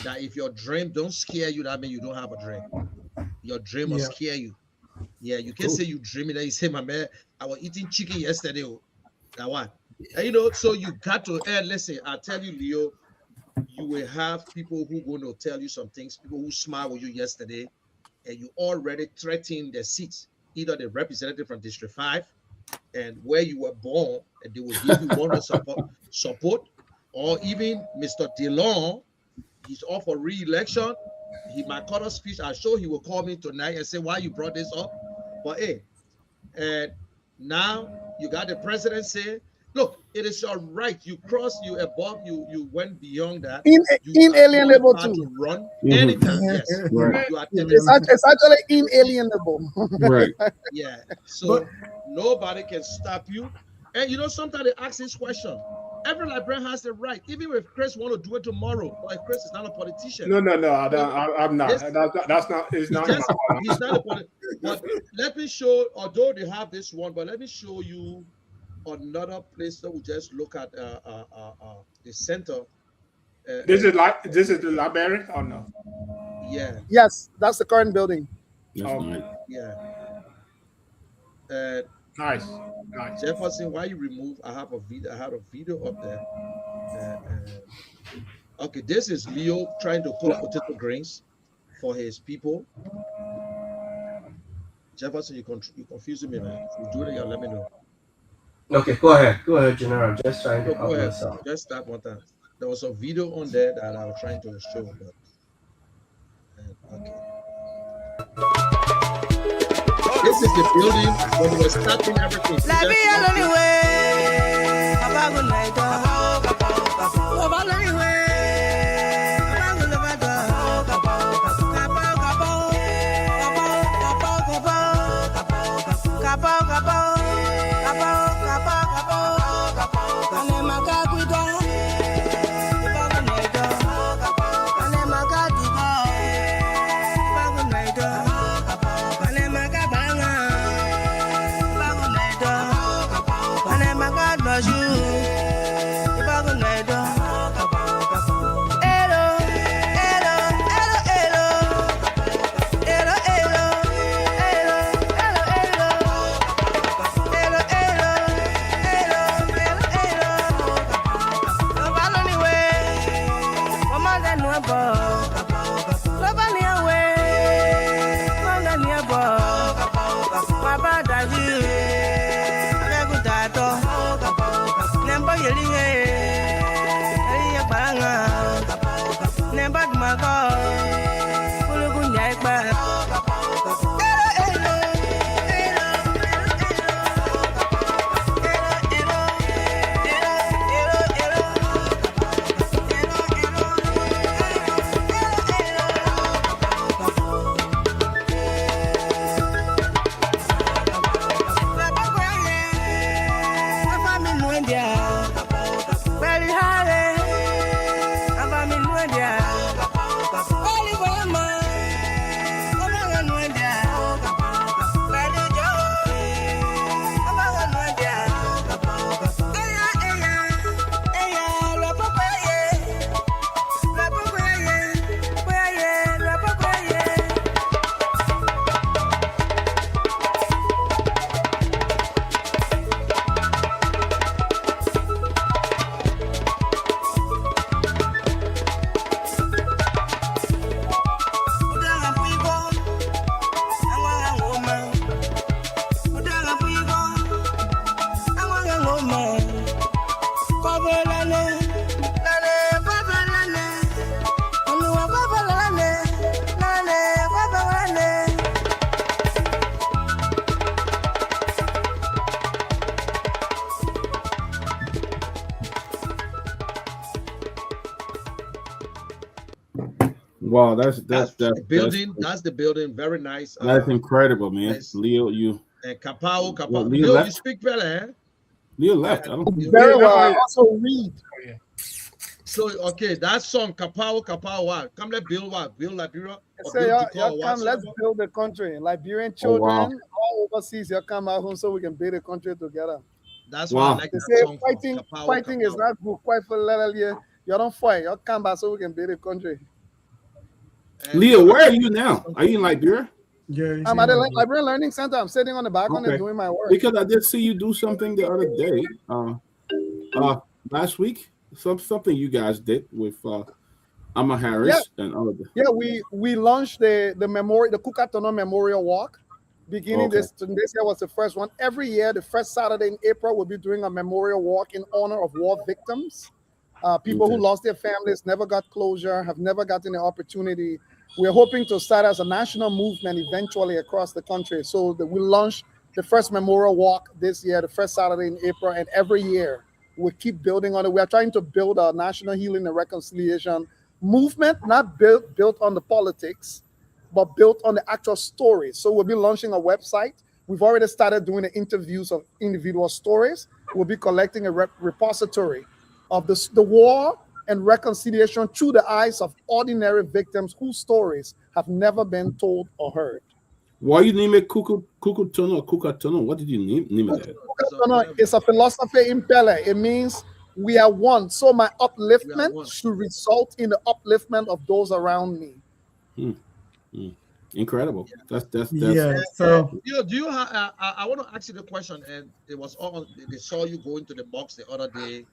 that if your dream don't scare you, that means you don't have a dream. Your dream will scare you. Yeah, you can't say you dreaming. That you say, my man, I was eating chicken yesterday. That one, and so you got to. And listen, I tell you, Leo. You will have people who going to tell you some things, people who smiled with you yesterday, and you already threatened their seats, either the representative from District 5 and where you were born, and they will give you one support, or even Mr. DeLong, he's off for re-election, he might cut a speech. I'm sure he will call me tonight and say why you brought this up. But hey, and now you got the president saying, look, it is your right. You crossed, you above, you went beyond that. You Inalienable are too. to run anytime. Yes, Right. you are It's actually inalienable. Right. yeah. So nobody can stop you. And sometimes they ask this question. Every librarian has the right, even if Chris want to do it tomorrow, or if Chris is not a politician. No, I'm not. This- That's not. It's not. He's not a politician. But let me show, although they have this one, but let me show you another place that we just look at the center. This is the library or no? Yeah. Yes, that's the current building. That's nice. Yeah. Nice. Jefferson, why you remove? I had a video up there. Okay, this is Leo trying to cook potato grains for his people. Jefferson, you confusing me, man. If you do it again, let me know. Okay, go ahead, General. Just trying to No, go ahead. myself. Just start one time. There was a video on there that I was trying to show, but okay. This is the building when we were starting everything. Wow, that's the building. That's the building. Very nice. That's incredible, man. Nice. Leo, you and Kapao. Leo Leo, left? you speak better, eh? Leo left. I don't Very well. I also read. So okay, that song Kapao what? Come let build what? Build Liberia. Say y'all come, let's build the country. Liberian children all overseas, y'all come out home so we can build the country together. That's why I like they that say song. fighting is not good. Quite for little year. Y'all don't fight. Y'all come back so we can build the country. Leo, where are you now? Are you in Liberia? Yeah, I'm at the Liberian Learning Center. I'm sitting on the balcony doing my work. Because I did see you do something the other day, last week. Something you guys did with Amma Harris and all of that. Yeah, we launched the memorial, the Kukatono Memorial Walk. Beginning this year was the first one. Every year, the first Saturday in April, we'll be doing a memorial walk in honor of war victims. People who lost their families, never got closure, have never gotten the opportunity We're hoping to start as a national movement eventually across the country. So that we launch the first memorial walk this year, the first Saturday in April, and every year we keep building on it. We are trying to build a national healing and reconciliation movement, not built on the politics, but built on the actual stories. So we'll be launching a website. We've already started doing the interviews of individual stories. We'll be collecting a repository of the war and reconciliation through the eyes of ordinary victims whose stories have never been told or heard. Why you name it Kukutono or Kukatono? What did you name it? Kukatono is a philosophy in Pele. It means we are one. So my upliftment should result in the upliftment of those around me. Incredible. That's yeah. So do you I want to ask you the question, and it was all they saw you go into the box the other day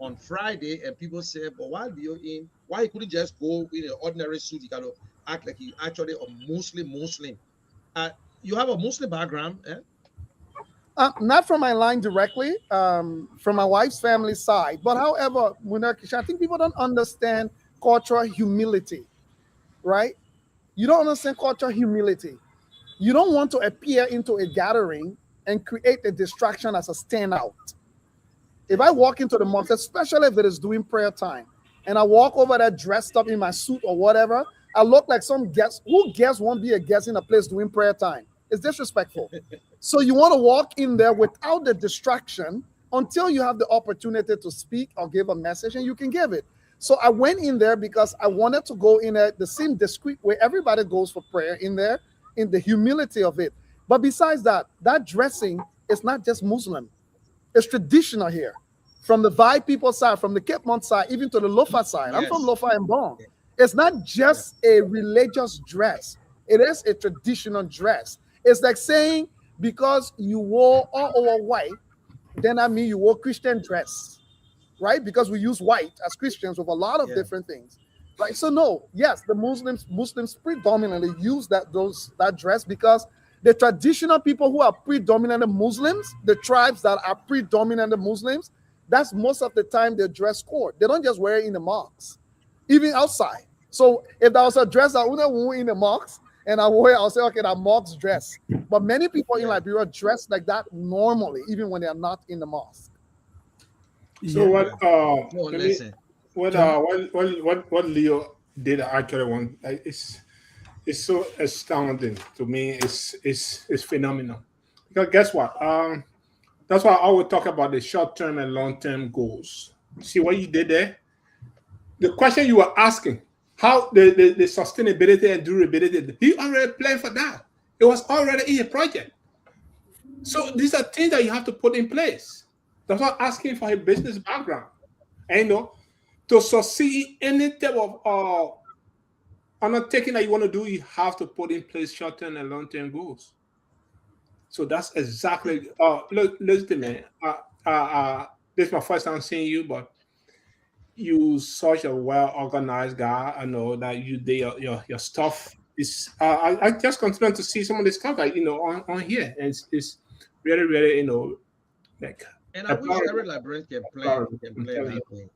on Friday, and people said, but why you couldn't just go in an ordinary suit? You gotta act like you actually a Muslim. You have a Muslim background, eh? Not from my line directly, from my wife's family side. But however, I think people don't understand cultural humility, right? You don't understand cultural humility. You don't want to appear into a gathering and create a distraction as a standout. If I walk into the mosque, especially if it is doing prayer time, and I walk over there dressed up in my suit or whatever, I look like some guest. Who guest won't be a guest in a place doing prayer time? It's disrespectful. So you want to walk in there without the distraction until you have the opportunity to speak or give a message, and you can give it. So I went in there because I wanted to go in the same discreet way everybody goes for prayer in there, in the humility of it. But besides that, that dressing is not just Muslim. It's traditional here. From the Vai people side, from the Cape Mount side, even to the Lofa side. Yes. I'm from Lofa and Bon. It's not just a religious dress. It is a traditional dress. It's like saying because you wore all over white, then I mean you wore Christian dress, right? Because we use white as Christians with a lot of different things, right? So no, yes, the Muslims predominantly use that dress because the traditional people who are predominantly Muslims, the tribes that are predominantly Muslims, that's most of the time their dress code. They don't just wear it in the mosques, even outside. So if there was a dress I wouldn't wear in the mosques, and I wear, I'll say, okay, that mosque dress. But many people in Liberia dress like that normally, even when they are not in the mosque. So what Leo did actually want, it's so astounding to me. It's phenomenal. Because guess what? That's why I always talk about the short-term and long-term goals. See what you did there? The question you were asking, how the sustainability and durability, he already planned for that. It was already in a project. So these are things that you have to put in place. That's why I'm asking for a business background. And to succeed any type of undertaking that you want to do, you have to put in place short-term and long-term goals. So that's exactly. Look, listen, man. This is my first time seeing you, but you such a well-organized guy. I know that you did your stuff is. I just continue to see some of the stuff that on here, and it's really like. And I wish every librarian can play that way.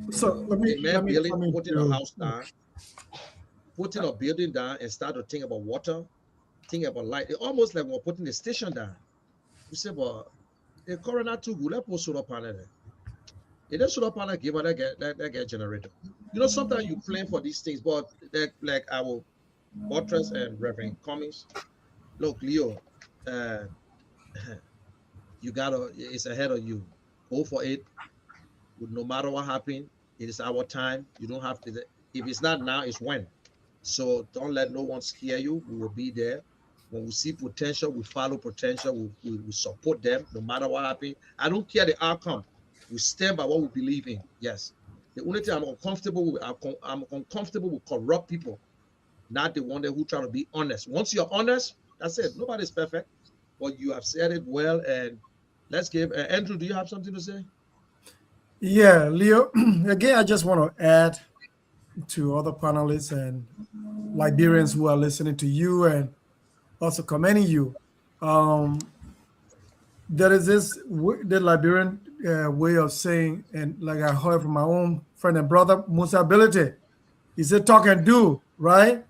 So let me putting a house down, putting a building down, and start to think about water, think about light. It's almost like we're putting the station down. We say, well, the coroner too good. Let's put solar panel there. It does solar panel give that get generator. Sometimes you plan for these things, but like our Buttress and Reverend Cummings. Look, Leo, you gotta. It's ahead of you. Go for it. No matter what happens, it is our time. You don't have to. If it's not now, it's when. So don't let no one scare you. We will be there. When we see potential, we follow potential. We support them no matter what happens. I don't care the outcome. We stand by what we believe in. Yes. The only thing I'm uncomfortable with corrupt people, not the one who try to be honest. Once you're honest, that's it. Nobody's perfect, but you have said it well. And let's give Andrew. Do you have something to say? Yeah, Leo. Again, I just want to add to other panelists and Liberians who are listening to you and also commending you. There is the Liberian way of saying, and like I heard from my own friend and brother, Musa Ability. He said, talk and do, right?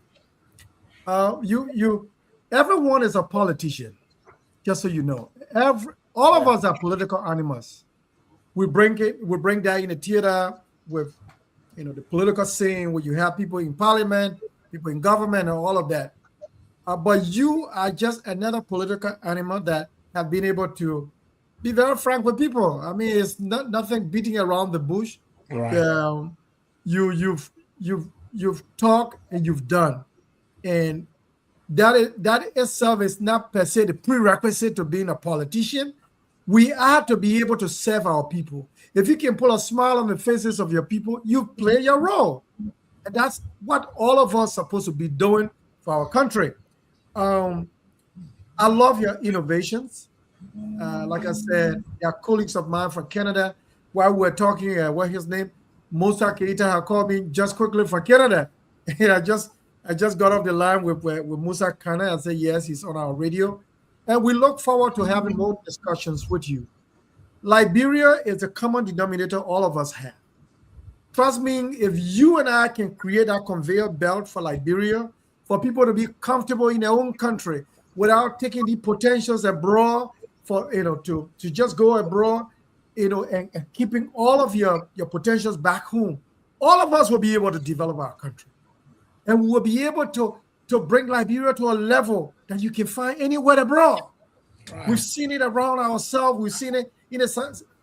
Everyone is a politician. Just so you know, all of us are political animals. We bring that in the theater with, the political scene where you have people in parliament, people in government, and all of that. But you are just another political animal that have been able to be very frank with people. I mean, it's nothing beating around the bush. Right. You've talked and you've done, and that itself is not per se the prerequisite to being a politician. We are to be able to serve our people. If you can put a smile on the faces of your people, you play your role. And that's what all of us are supposed to be doing for our country. I love your innovations. Like I said, there are colleagues of mine from Canada. While we were talking, what his name? Musa Keita had called me just quickly for Canada. And I just got off the line with Musa Kana and said, yes, he's on our radio. And we look forward to having more discussions with you. Liberia is a common denominator all of us have. Trust me, if you and I can create a conveyor belt for Liberia, for people to be comfortable in their own country without taking the potentials abroad, for to just go abroad, and keeping all of your potentials back home, all of us will be able to develop our country. And we will be able to bring Liberia to a level that you can find anywhere abroad. Right. We've seen it around ourselves. We've seen it in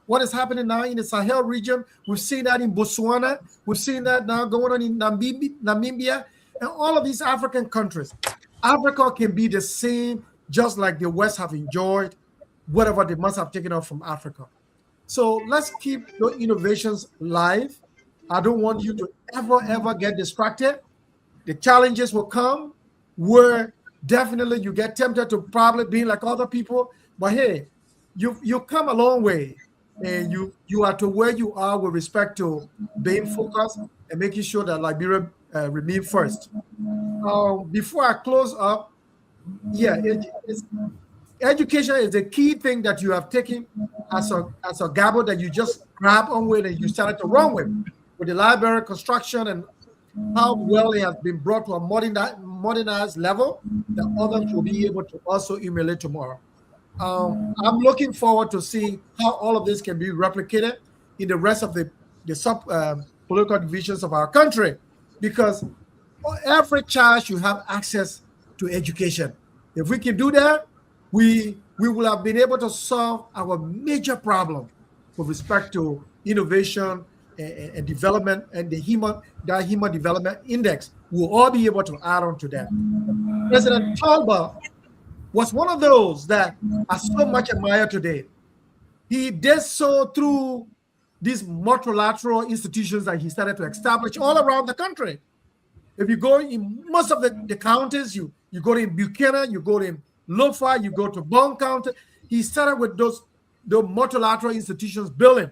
what is happening now in the Sahel region. We've seen that in Botswana. We've seen that now going on in Namibia, and all of these African countries. Africa can be the same, just like the West have enjoyed whatever they must have taken off from Africa. So let's keep the innovations live. I don't want you to ever get distracted. The challenges will come where definitely you get tempted to probably be like other people. But hey, you come a long way, and you are to where you are with respect to being focused and making sure that Liberia remain first. Before I close up, education is the key thing that you have taken as a gabble that you just grab on with and you started to run with the library construction and how well it has been brought to a modernized level that others will be able to also emulate tomorrow. I'm looking forward to see how all of this can be replicated in the rest of the sub political divisions of our country, because every child should have access to education. If we can do that, we will have been able to solve our major problem with respect to innovation and development, and the human development index. We'll all be able to add on to that. President Talbot was one of those that I so much admire today. He did so through these multilateral institutions that he started to establish all around the country. If you go in most of the counties, you go in Buchanan, you go in Lofa, you go to Bond County. He started with those multilateral institutions building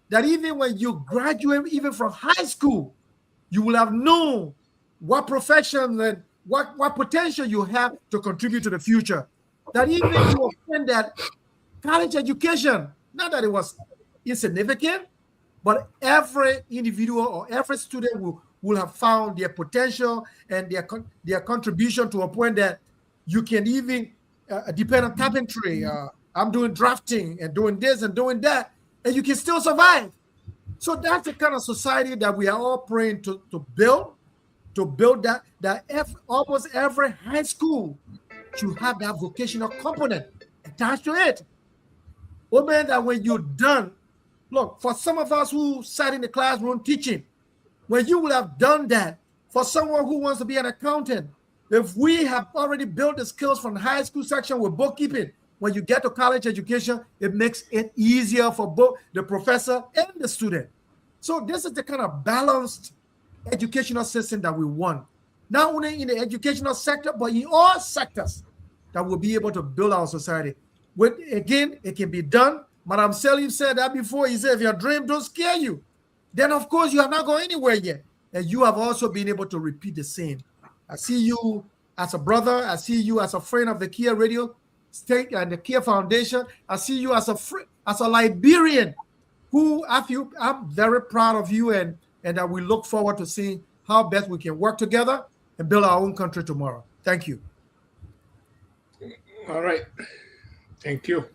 that even when you graduate, even from high school, you will have known what profession and what potential you have to contribute to the future. That even you find that college education, not that it was insignificant, but every individual or every student will have found their potential and their contribution to a point that you can even depend on carpentry. I'm doing drafting and doing this and doing that, and you can still survive. So that's the kind of society that we are all praying to build that almost every high school should have that vocational component attached to it. Oh man, that when you're done, look, for some of us who sat in the classroom teaching, when you will have done that, for someone who wants to be an accountant, if we have already built the skills from the high school section with bookkeeping, when you get to college education, it makes it easier for both the professor and the student. So this is the kind of balanced educational system that we want, not only in the educational sector, but in all sectors that will be able to build our society. Again, it can be done. Madam Salif said that before. He said, if your dream don't scare you, then of course you have not gone anywhere yet. And you have also been able to repeat the same. I see you as a brother. I see you as a friend of the Kear Radio State and the Kear Foundation. I see you as a Liberian who I'm very proud of you, and that we look forward to seeing how best we can work together and build our own country tomorrow. Thank you. All right. Thank you.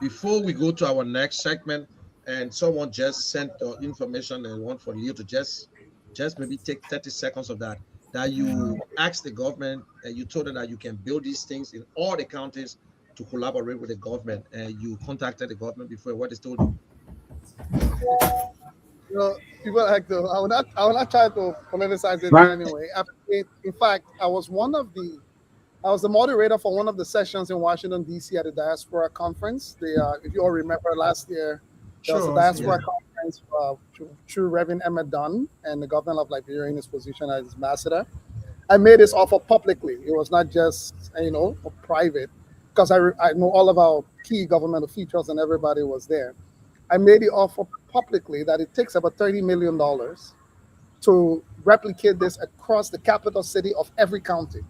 Before we go to our next segment, and someone just sent the information and want for Leo to just maybe take 30 seconds of that you asked the government and you told them that you can build these things in all the counties to collaborate with the government, and you contacted the government before. What they told you? You know, people like to. I will not try to politicize it in any way. In fact, I was the moderator for one of the sessions in Washington D.C. at the Diaspora Conference. If you all remember, last year there was a Diaspora Conference through Reverend Emmett Dunn and the governor of Liberia in his position as ambassador. I made this offer publicly. It was not just private, because I know all of our key government officials and everybody was there. I made the offer publicly that it takes about $30 million to replicate this across the capital city of every county.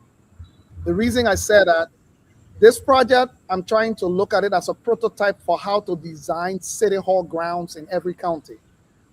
The reason I said that, this project, I'm trying to look at it as a prototype for how to design city hall grounds in every county.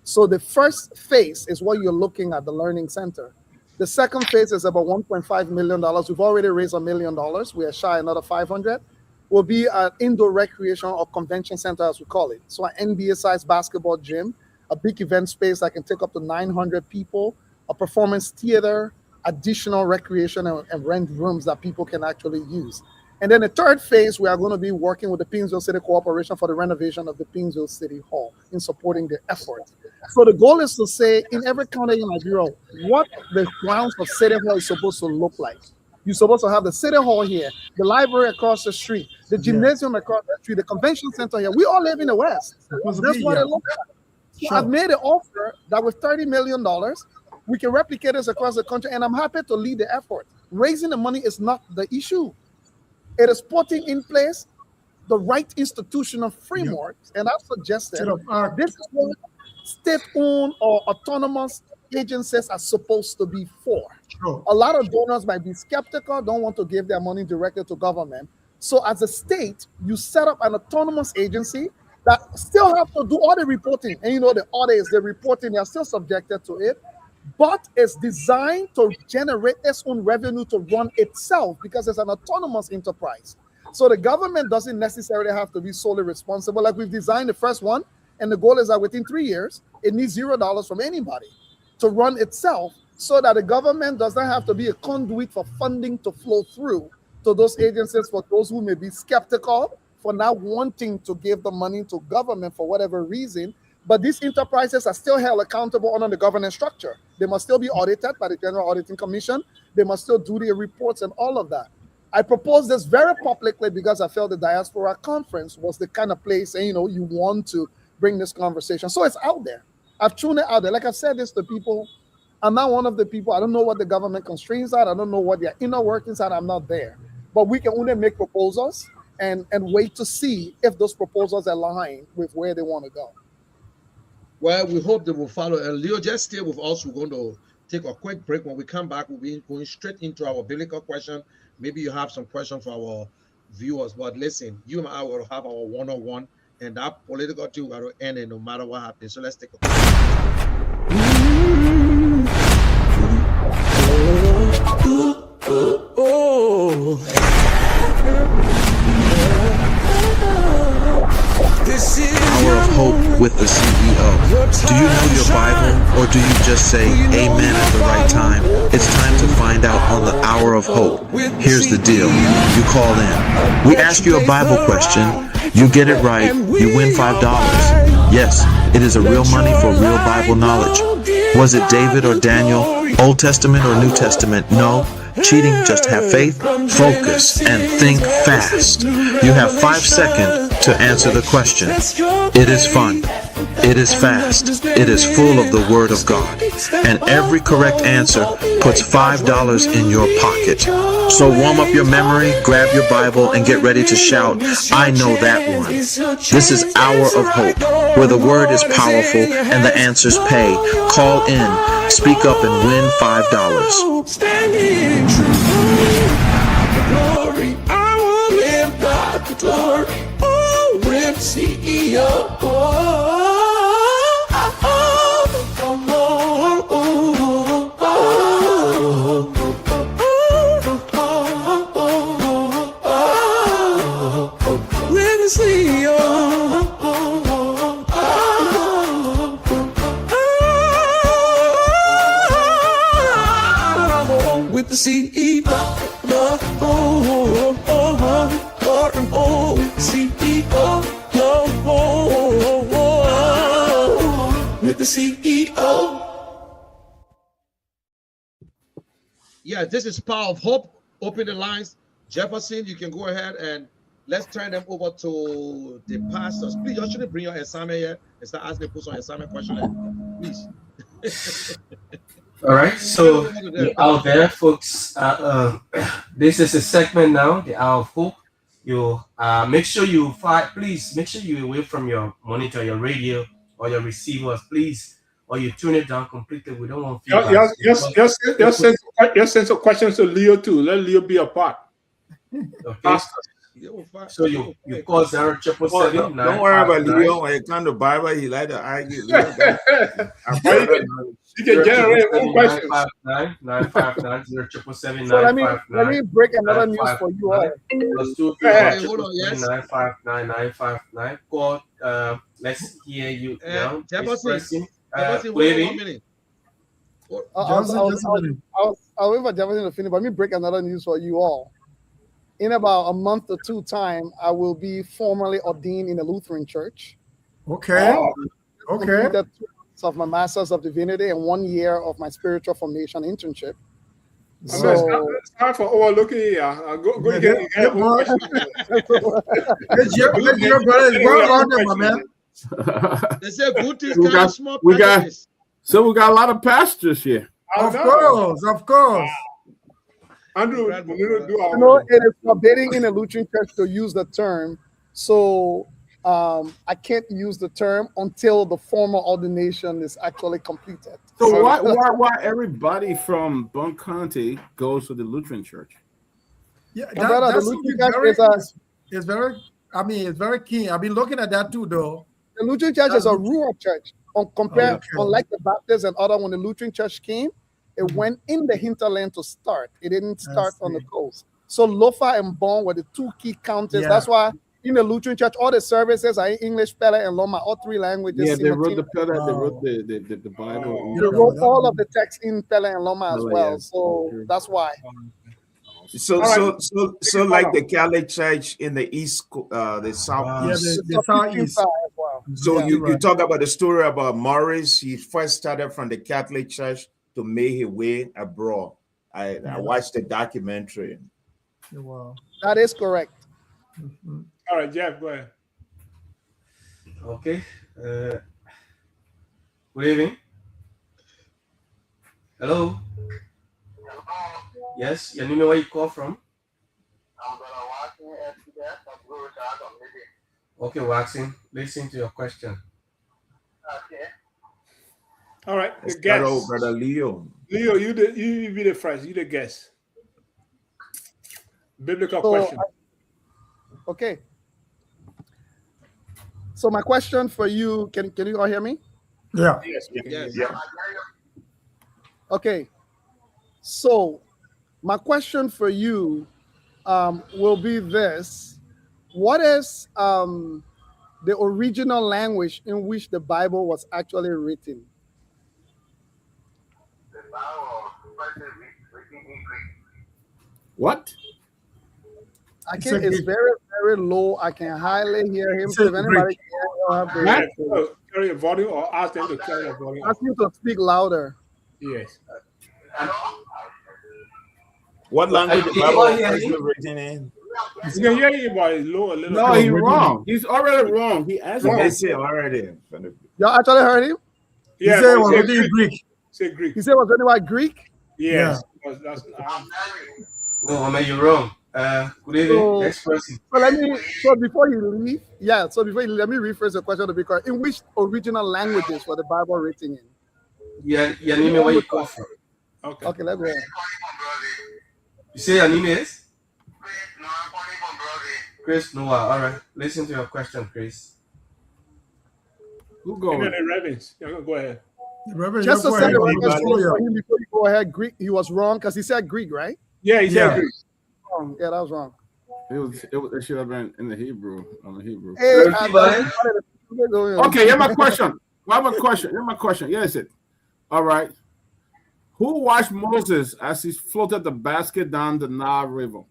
So the first phase is what you're looking at, the learning center. The second phase is about $1.5 million. We've already raised $1 million. We are shy another 500. Will be an indoor recreation or convention center, as we call it. So an NBA-sized basketball gym, a big event space that can take up to 900 people, a performance theater, additional recreation and rent rooms that people can actually use. And then the third phase, we are going to be working with the Pinsville City Corporation for the renovation of the Pinsville City Hall in supporting the effort. So the goal is to say in every county in Liberia, what the grounds of City Hall is supposed to look like. You're supposed to have the City Hall here, the library across the street, the gymnasium across the street, the convention center here. We all live in the West. That's what it looks like. So I've made an offer that with $30 million, we can replicate this across the country, and I'm happy to lead the effort. Raising the money is not the issue. It is putting in place the right institutional frameworks, and I've suggested this is what state-owned or autonomous agencies are supposed to be for. Sure. A lot of donors might be skeptical, don't want to give their money directly to government. So as a state, you set up an autonomous agency that still have to do all the reporting. And the audits, the reporting, they are still subjected to it. But it's designed to generate its own revenue to run itself because it's an autonomous enterprise. So the government doesn't necessarily have to be solely responsible. Like we've designed the first one, and the goal is that within 3 years, it needs $0 from anybody to run itself, so that the government does not have to be a conduit for funding to flow through to those agencies for those who may be skeptical for not wanting to give the money to government for whatever reason. But these enterprises are still held accountable under the governance structure. They must still be audited by the General Auditing Commission. They must still do their reports and all of that. I proposed this very publicly because I felt the Diaspora Conference was the kind of place, and you want to bring this conversation. So it's out there. I've thrown it out there. Like I've said this to people, I'm not one of the people, I don't know what the government constraints are. I don't know what their inner workings are. I'm not there. But we can only make proposals and wait to see if those proposals align with where they want to go. Well, we hope they will follow. And Leo, just stay with us. We're going to take a quick break. When we come back, we'll be going straight into our biblical question. Maybe you have some questions for our viewers. But listen, you and I will have our one-on-one, and that political thing will end no matter what happens. So let's take a quick Hour of Hope with the CEO. Do you know your Bible, or do you just say amen at the right time? It's time to find out on the Hour of Hope. Here's the deal. You call in. We ask you a Bible question. You get it right. You win $5. Yes, it is a real money for real Bible knowledge. Was it David or Daniel? Old Testament or New Testament? No. Cheating, just have faith, focus, and think fast. You have 5 seconds to answer the question. It is fun. It is fast. It is full of the Word of God. And every correct answer puts $5 in your pocket. So warm up your memory, grab your Bible, and get ready to shout, I know that one. This is Hour of Hope, where the Word is powerful and the answers pay. Call in, speak up, and win $5. Standing true, glory, I will live God the glory. Oh, RIP CEO. With the CEO, with the CEO. Yeah, this is Power of Hope. Open the lines. Jefferson, you can go ahead and let's turn them over to the pastors. Please, you shouldn't bring your assignment here and start asking put some assignment question here. Please. All right, so out there, folks, this is a segment now, the Hour of Hope. You make sure you please make sure you're away from your monitor, your radio, or your receivers, please, or you tune it down completely. We don't want feedback. Just send some questions to Leo too. Let Leo be a part. Okay. So you call 0777. Don't worry about Leo. When it comes to Bible, he like to argue. You can generate one question. 959 So let me break another news for you all. +2 Call. Let's hear you now. Jefferson, I'll wait for Jefferson to finish, but let me break another news for you all. In about a month or two time, I will be formally ordained in a Lutheran church. Okay. Okay. Completed 2 months of my Master's of Divinity and 1 year of my spiritual formation internship. So it's time for overlooking here. Go get one question. They say good things come small packages. So we got a lot of pastors here. Of course. Andrew, it is forbidding in a Lutheran church to use the term. So I can't use the term until the formal ordination is actually completed. So why everybody from Bun County goes to the Lutheran church? Yeah, that's it's very key. I've been looking at that too, though. The Lutheran church is a rural church. Unlike the Baptist and other, when the Lutheran church came, it went in the hinterland to start. It didn't start on the coast. So Lofa and Bon were the 2 key counties. Yeah. That's why in the Lutheran church, all the services are in English, Pele, and Loma, all 3 languages. Yeah, they wrote the Pele, they wrote the Bible. They wrote all of the text in Pele and Loma as well. So that's why. So like the Catholic Church in the east, the southeast. The southeast. So you talk about the story about Morris. He first started from the Catholic Church to make his way abroad. I watched the documentary. Wow. That is correct. Mm-hmm. All right, Jeff, go ahead. Okay. Good evening. Hello. Yes, your name, where you call from? Okay, Waxing, listen to your question. Okay. All right, the guest. Brother Leo. Leo, you be the first. You the guest. Biblical question. Okay. So my question for you, can you all hear me? Yeah. Yes. Yeah. Okay. So my question for you will be this. What is the original language in which the Bible was actually written? What? It's very, very low. I can hardly hear him. So if anybody can carry a volume or ask them to carry a volume. Ask him to speak louder. Yes. What language the Bible was written in? You can hear him, but it's low a little. No, he's wrong. He's already wrong. He asked They say already. Y'all actually heard him? Yeah, he said it was written in Greek. Say Greek. He said it was written by Greek? Yes. Yeah. No, I mean, you're wrong. Good evening. Next person. So before you leave, let me rephrase the question to be correct. In which original languages were the Bible written in? Yeah, your name is where you come from. Okay, let's go. You say your name is? Chris Noah. All right. Listen to your question, Chris. Who go? Ravens. Go ahead. Just to say for him before you go ahead, Greek. He was wrong because he said Greek, right? Yeah, he said Greek. Yeah, that was wrong. It should have been in the Hebrew. On the Hebrew. Hey, Okay, here's my question. Here's my question. Yes, it. All right. Who watched Moses as he floated the basket down the Nile River?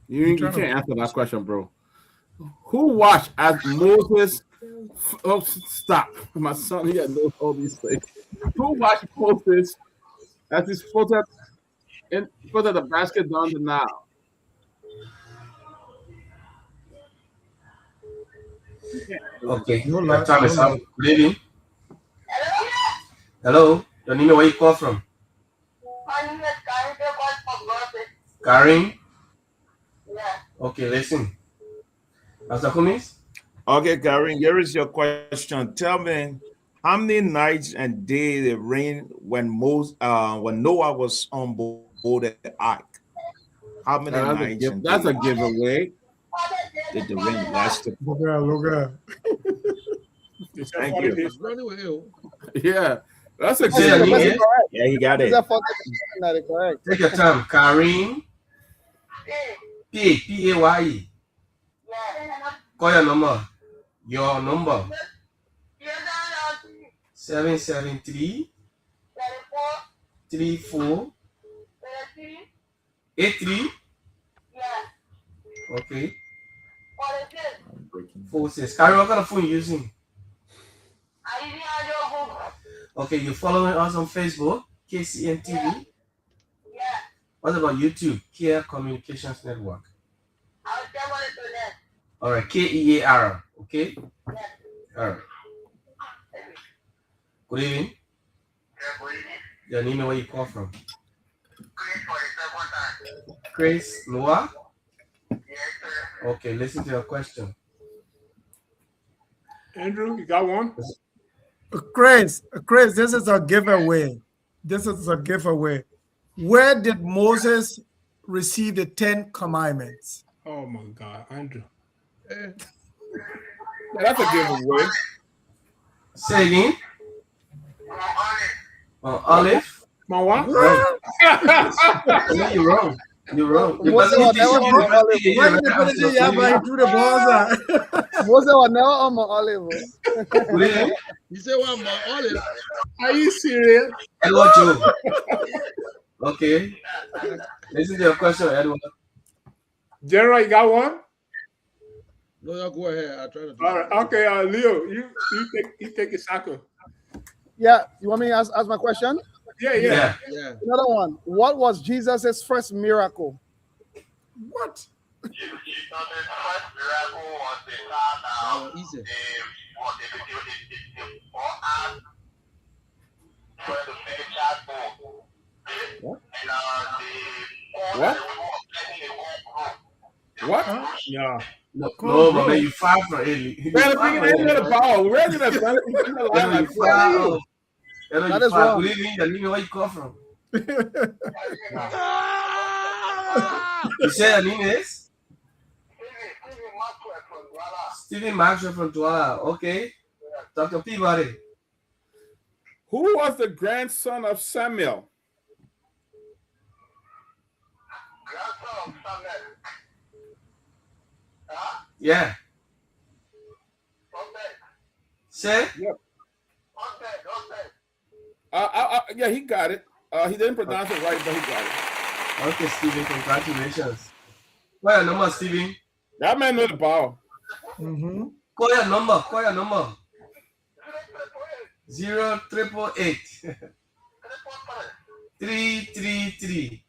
You can't answer that question, bro. Who watched as Moses? Oh, stop! My son here knows all these things. Who watched Moses as he floated the basket down the Nile? Okay, your time is up. Good evening. Hello, your name, where you call from? Karim? Yeah. Okay, listen. Pastor Kumis? Okay, Karen, here is your question. Tell me, how many nights and days it rained when Noah was on board the ark? How many nights and That's days a giveaway. did the rain last? Look at. Thank you. Running with you. Yeah, that's a Say your name, giveaway. yes? Yeah, he got it. Correct. Take your time. Karim? P-A-Y-E. Call your number. Your number. 773 34 83. Okay. 46. Karim, what kind of phone you using? Okay, you following us on Facebook, KCN TV? What about YouTube, Kear Communications Network? All right, Kear. Okay. All right. Good evening. Your name and where you call from? Chris Noah. Okay, listen to your question. Andrew, you got one? Chris, this is a giveaway. This is a giveaway. Where did Moses receive the 10 commandments? Oh my God, Andrew. Yeah, that's a giveaway. Say again. Olive. My what? Right. No, you're wrong. You're wrong. It Moses wasn't was never on olive. Why did they put it in here, but he threw the balls out? Moses was never on my olive. You say one more olive. Are you serious? Edward Joe. Okay. Listen to your question, Edward. General, you got one? No, y'all go ahead. I'll try to do All right. Okay, Leo, you take a shackle. Yeah, you want me to ask my question? Yeah. Another one. What was Jesus' first miracle? What? Jesus' first miracle was the easy. What? Yeah. No, but man, you far from it. The power. We're gonna That is wrong. Good evening, your name, where you come from? You say your name is? Stephen Maxwell from Douala. Okay. Dr. Peabody. Who was the grandson of Samuel? Yeah. Say? Yep. Yeah, he got it. He didn't pronounce it right, but he got it. Okay, Stephen, congratulations. Call your number, Stephen. That man knows the power. Mm-hmm. Call your number. 0888 333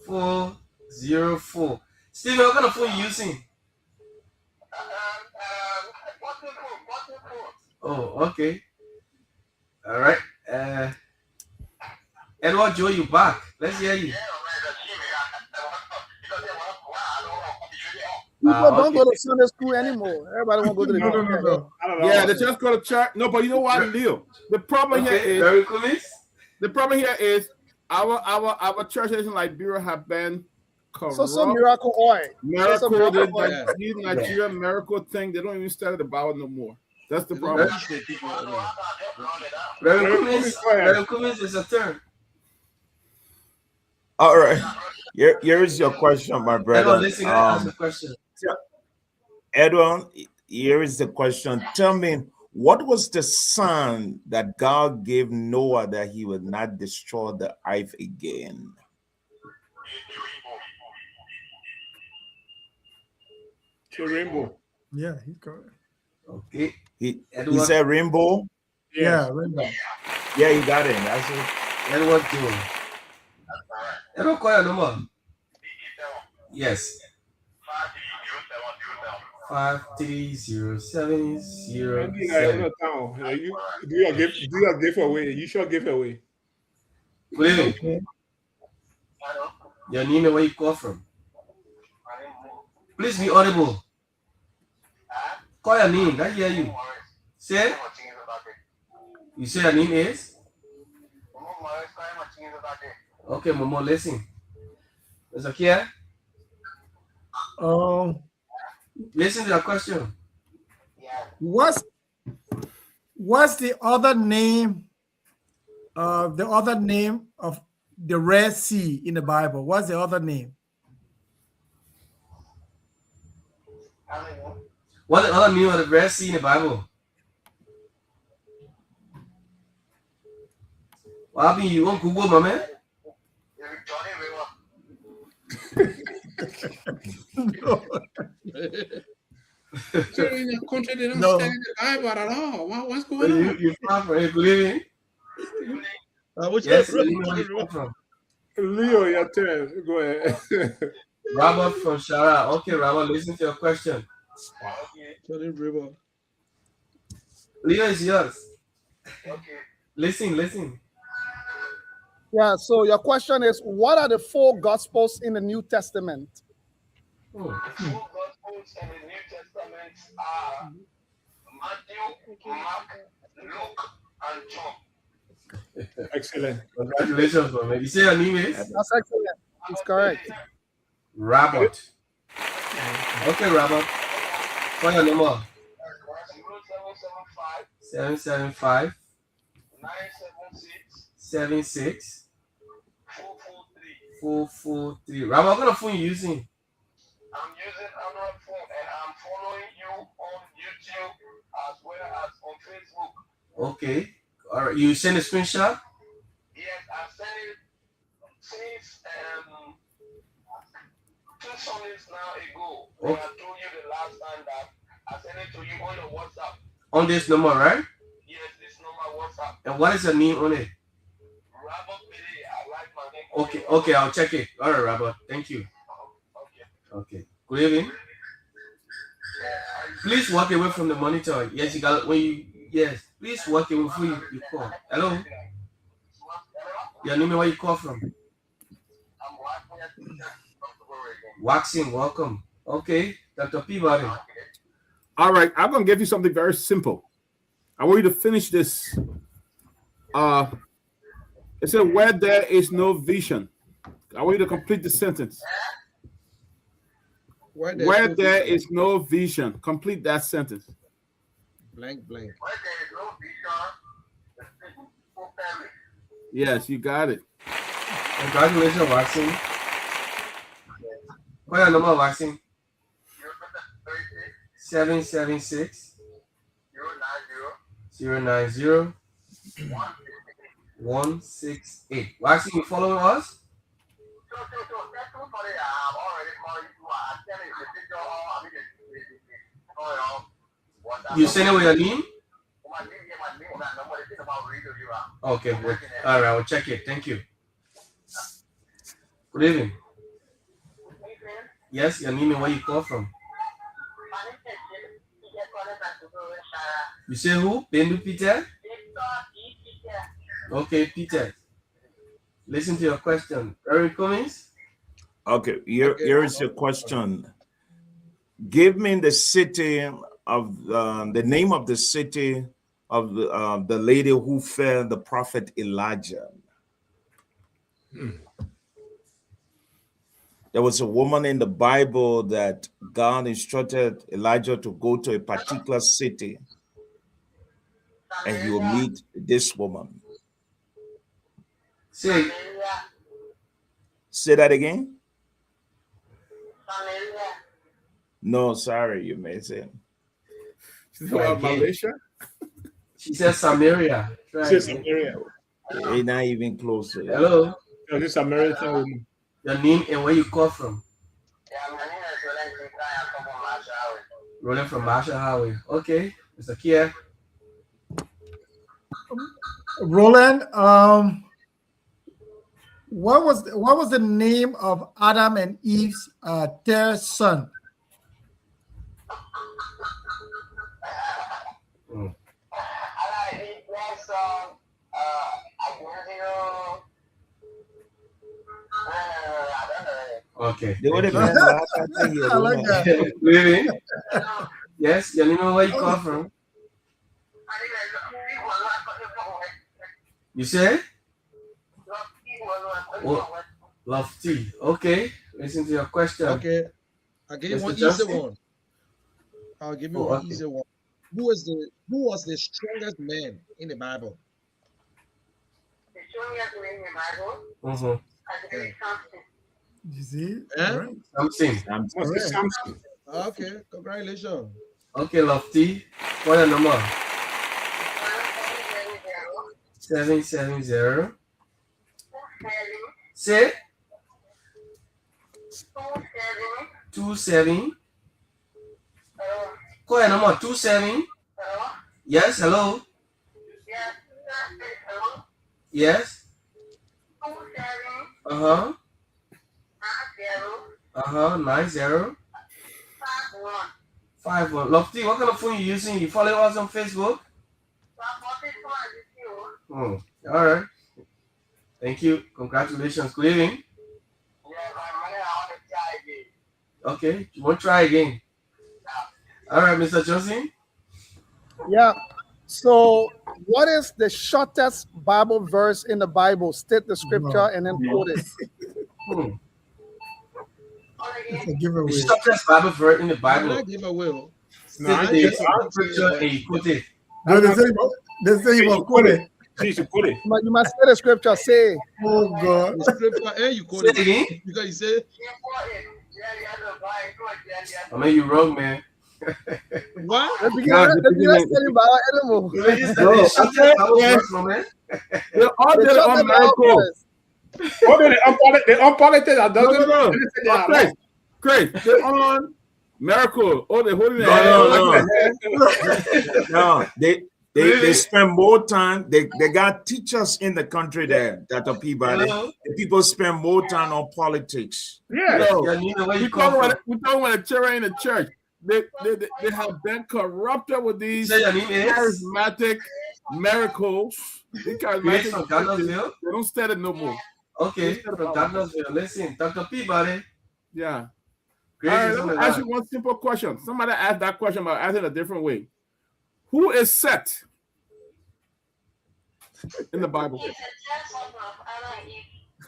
404. Stephen, what kind of phone you using? Oh, okay. All right. Edward Joe, you back. Let's hear you. People don't go to Sunday school anymore. Everybody want to go to the No. Yeah, they just go to church. No, but you know what, Leo? The problem here is very cool. The problem here is our church in Liberia have been corrupt. So miracle oil. Miracle, Nigeria miracle thing. They don't even study the Bible no more. That's the They don't problem. teach the people anyway. Reverend Cummins, it's a turn. All right. Here is your question, my brother. Edward, listen, I ask a question. Edwin, here is the question. Tell me, what was the sign that God gave Noah that he would not destroy the earth again? It's a rainbow. Yeah, he's correct. Okay. He Edward. said rainbow? Yeah, rainbow. Yeah, you got it. That's it. Edward Jones. Edward, call your number. Yes. 5307007. You do your giveaway. You should give away. Good evening. Your name and where you call from. Please be audible. Call your name. I hear you. Say. You say your name is? Okay, Momo, listen. Mr. Kear, listen to the question. What's the other name of the Red Sea in the Bible? What's the other name? What's the other name of the Red Sea in the Bible? What happened? You want Google, my man? No. So in your country, they don't study the Bible at all. What's going on? You're from good evening. Yes, Leo, your turn. Go ahead. Robert from Shara. Okay, Robert, listen to your question. Leo is yours. Okay. Listen. Yeah, so your question is, what are the 4 gospels in the New Testament? The 4 gospels in the New Testament are Matthew, Mark, Luke, and John. Excellent. Congratulations, man. You say your name is? That's excellent. It's correct. Robert. Okay, Robert. Call your number. 775 976 443. Robert, what kind of phone are you using? I'm using Android phone and I'm following you on YouTube as well as on Facebook. Okay. All right. You send a screenshot? Yes, I sent it since 2 Sundays now ago. Okay. I told you the last time that I sent it to you on the WhatsApp. On this number, right? Yes, this number WhatsApp. And what is your name on it? Robert Billy. I like my name. Okay, I'll check it. All right, Robert. Thank you. Okay. Good evening. Please walk away from the monitor. Yes, you got yes. Please walk away before you call. Hello. Your name and where you call from? Waxing, welcome. Okay, Dr. Peabody. All right, I'm gonna give you something very simple. I want you to finish this. It said, where there is no vision. I want you to complete the sentence. Where there is no vision. Complete that sentence. Blank. Yes, you got it. Congratulations, Waxing. What your number, Waxing? 776 090 168. Waxing, you following us? You send it with your name? Okay, good. All right, I'll check it. Thank you. Good evening. Yes, your name and where you call from? You say who? Bendu Peter? Okay, Peter. Listen to your question. Eric Cummins? Okay, here is your question. Give me the city of the name of the city of the lady who fed the prophet Elijah. There was a woman in the Bible that God instructed Elijah to go to a particular city and you will meet this woman. Say, Say that again. No, sorry, you may say. About Malaysia? she says Samaria. Try It's again. Samaria. It's not even close to that. Hello, No, this American woman. your name and where you call from? Rolling from Marshall Highway. Okay, Mr. Kear. Roland, what was the name of Adam and Eve's third son? Okay. They would have been last time here. I like that. Really? Yes, your name and where you call from? You say? Oh, Lofty. Okay, listen to your question. Okay, I'll give you Mr. one easy Justin? one. I'll give you Oh, one okay. easy one. Who was the strongest man in the Bible? Mm-hmm. You see? Eh? All right. Something. What's the Samson? Okay, congratulations. Okay, Lofty. What a number? 770. Say 27. Go ahead, number 27. Yes, hello. Yes. Uh-huh. 90. 51. Lofty, what kind of phone you using? You follow us on Facebook? All right. Thank you. Congratulations. Good evening. Okay, you want to try again? All right, Mr. Johnson. Yeah. So, what is the shortest Bible verse in the Bible? State the scripture and then quote it. It's a giveaway. The shortest Bible verse in the I'm Bible. not give away. No, State the scripture and you quote it. No, they say you will quote it. She should put it. But you must say the scripture. Say, Oh God. The scripture and you quote Say it it again. because you say I mean, you wrong, man. what? let's tell you about animal. The shortest Bible verse, no, man. They all The did it on shortest Bible Miracle. verse. Oh, the unpolitic that doesn't. No. anything they are Chris, Chris, they're on Miracle. Oh, they're holding their hand. No, they spend more time. They got teachers in the country there that are people. Hello? The people spend more time on politics. Yeah. No. Yeah, you know where We you come from. talking about the children in the church. They have been corrupted with these Say your name is charismatic miracles. These Grace charismatic from churches, Douglasville. they don't study no more. Okay, from Douglasville. Listen, Dr. Peabody. Yeah. All Grace right, is let on me the ask line. you one simple question. Somebody asked that question, but ask it a different way. Who is Seth in the Bible?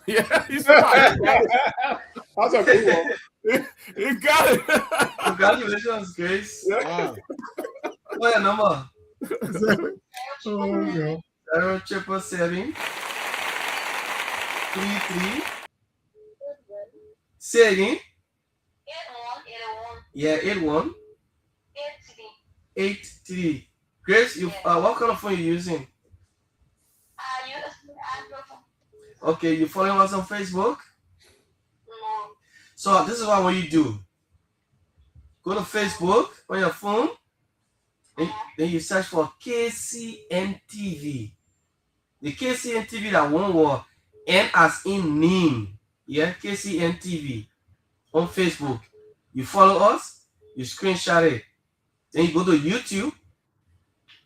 Yeah, he's right. That's a good one. You got it. Congratulations, Grace. Wow. What your number? Oh God. 0777 33. Say again. Yeah, 81 83. Grace, you what kind of phone you using? Okay, you following us on Facebook? So this is what I want you to do. Go to Facebook on your phone, then you search for KCN TV. The KCN TV, that one word, N as in name. Yeah, KCN TV on Facebook. You follow us, you screenshot it. Then you go to YouTube,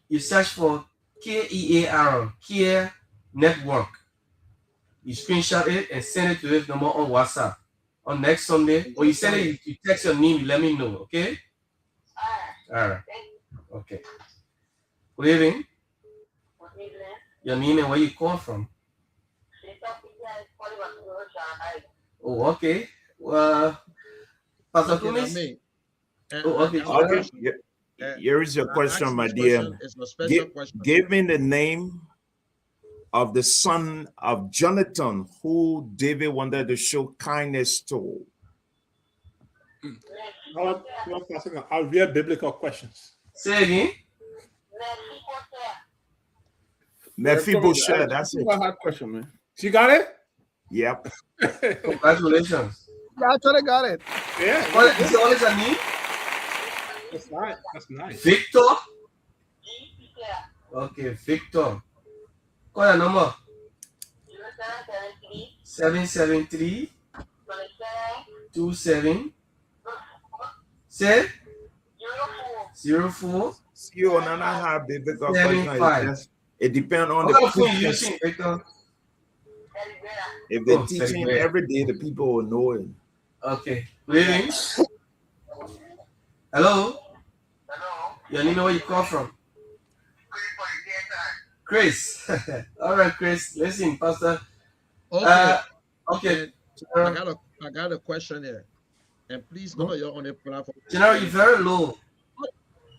you search for KEAR, Kear Network. You screenshot it and send it to this number on WhatsApp. On next Sunday, when you send it, you text your name, you let me know, okay? All right. Okay. Good evening. Your name and where you call from? Oh, okay. Pastor Okay, now Kumis? me. Oh, okay. Okay. Yeah. Here is your I question, asked my this dear. question. It's a special question. Give me the name of the son of Jonathan who David wanted to show kindness to. I'll read biblical questions. Say again. Mephibosheth, that's it. a hard question, man. She got it? Yep. Congratulations. You actually got it. Yeah. What is her name? That's nice. That's nice. Victor. Okay, Victor. Call your number. 773 27 say 04 See, on another have biblical 75. question. It depends on What the phone you teachers. using, Victor? If they're Oh, teaching very every day, the people will know it. Okay. Good evening. Hello. Your name and where you call from? Chris. All right, Chris. Listen, Pastor. Okay. Okay. I got a question here. And please, none of you on the platform. General, you're very low.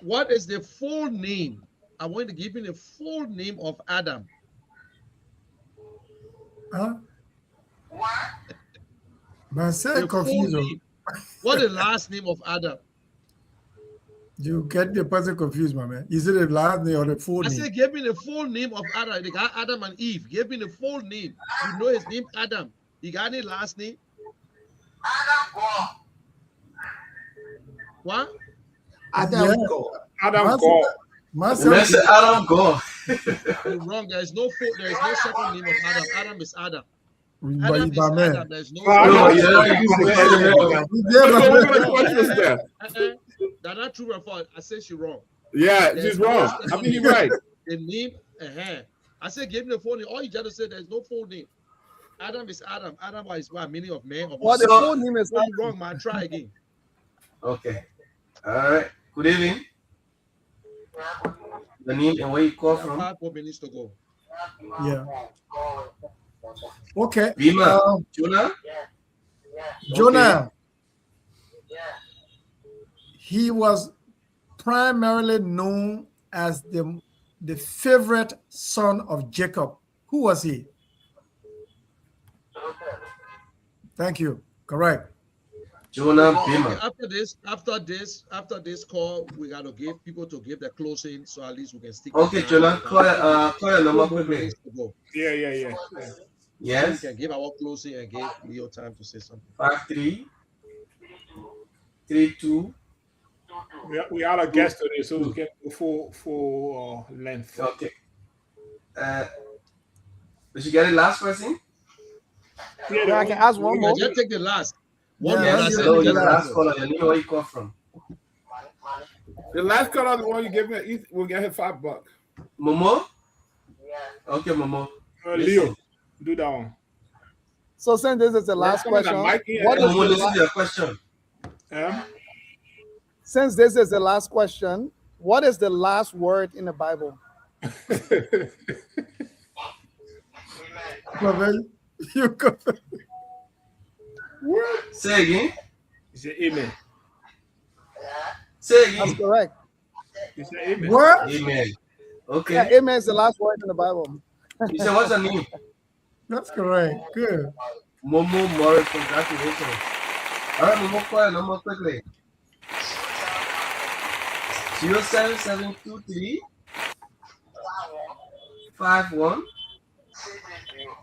What is the full name? I want to give you the full name of Adam. Huh? But say The full confused. name. What is the last name of Adam? You get the person confused, my man. Is it the last name or the full I name? said, give me the full name of Adam. They got Adam and Eve. Give me the full name. You know his name, Adam. He got any last name? What? Adam Yeah. God. Adam God. Mr. Adam God. You're wrong. There is no second name of Adam. Adam is Adam. But Adam is man. Adam. There's no. No, Adam There. That's not true or false. I said she's wrong. Yeah, There's she's no wrong. second I mean, name. you're right. The name, I said, give me the full name. All you just said, there's no full name. Adam is Adam. Adam is what meaning of man. Of Well, the son. full name is So you're wrong, man. Try again. Okay. All right. Good evening. The name and where you call from? 5 more minutes to go. Yeah. Okay. Bima. Jonah? Jonah. He was primarily known as the favorite son of Jacob. Who was he? Thank you. Correct. Jonah Okay, Bima. after this call, we gotta give people to give the closing, so at least we can stick. Okay, Jonah, call your number quickly. Yeah. Yes. We can give our closing and give Leo time to say something. 5332. We had a guest today, so we can go full length. Okay. Did you get it last person? Yeah, I can ask one more. Just take the last. One Yeah, more. Yes, I said hello, just you're the the last last. caller. Your name where you call from? The last call, the one you give me, we'll get him $5. Momo? Okay, Momo. Leo, do that one. So since this is the last question, what is Momo, the listen to your question. since this is the last question, what is the last word in the Bible? You go. Say again. He said amen. Say That's again. correct. He said amen. What? Amen. Yeah, Okay. amen is the last word in the Bible. You said what's your name? That's correct. Good. Momo Morris. Congratulations. All right, Momo, call your number quickly. 07723 51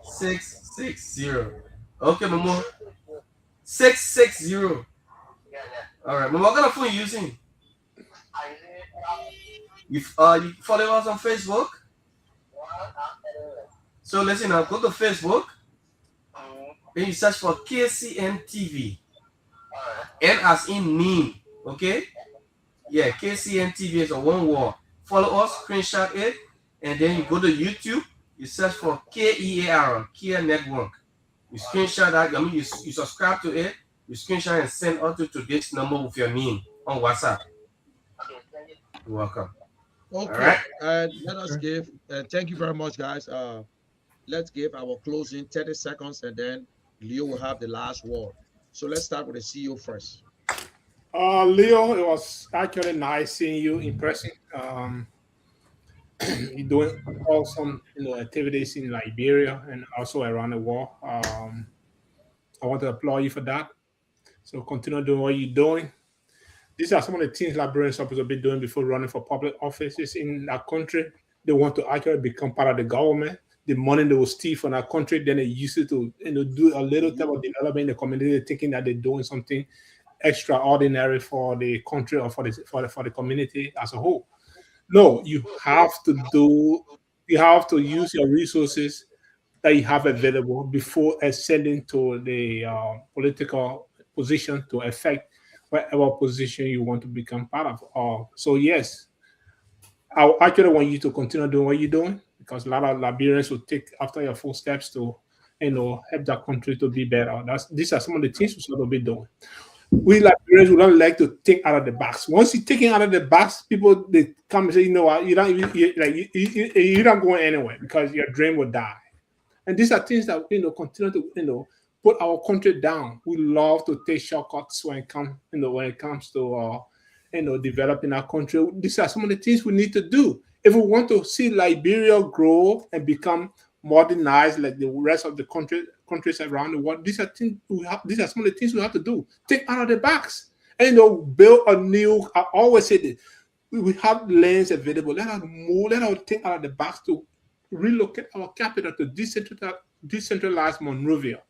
660. Okay, Momo. 660. All right, Momo, what kind of phone you using? You follow us on Facebook? So listen, now go to Facebook. Then you search for KCN TV. N as in name. Okay? Yeah, KCN TV is a one word. Follow us, screenshot it, and then you go to YouTube. You search for KEAR, Kear Network. You screenshot that. I mean, you subscribe to it. You screenshot and send out to this number with your name on WhatsApp. You're welcome. Okay. All right. And let us give. Thank you very much, guys. Let's give our closing 30 seconds, and then Leo will have the last word. So let's start with the CEO first. Leo, it was actually nice seeing you in person. You're doing awesome, activities in Liberia and also around the world. I want to applaud you for that. So continue doing what you're doing. These are some of the things Liberians are supposed to be doing before running for public offices in our country. They want to actually become part of the government. The money they will steal from our country, then they use it to do a little type of development in the community, thinking that they're doing something extraordinary for the country or for the community as a whole. No, you have to use your resources that you have available before ascending to the political position to affect whatever position you want to become part of. So yes, I actually want you to continue doing what you're doing because a lot of Liberians will take after your footsteps to help that country to be better. These are some of the things we should be doing. We Liberians we don't like to think out of the box. Once you're thinking out of the box, people they come and say, you know what, you don't you're not going anywhere because your dream will die. And these are things that continue to put our country down. We love to take shortcuts when it comes to developing our country. These are some of the things we need to do if we want to see Liberia grow and become modernized like the rest of the countries around the world. These are things these are some of the things we have to do. Think out of the box and build a new. I always say this: we have lands available. Let us move. Let us think out of the box to relocate our capital to decentralized Monrovia.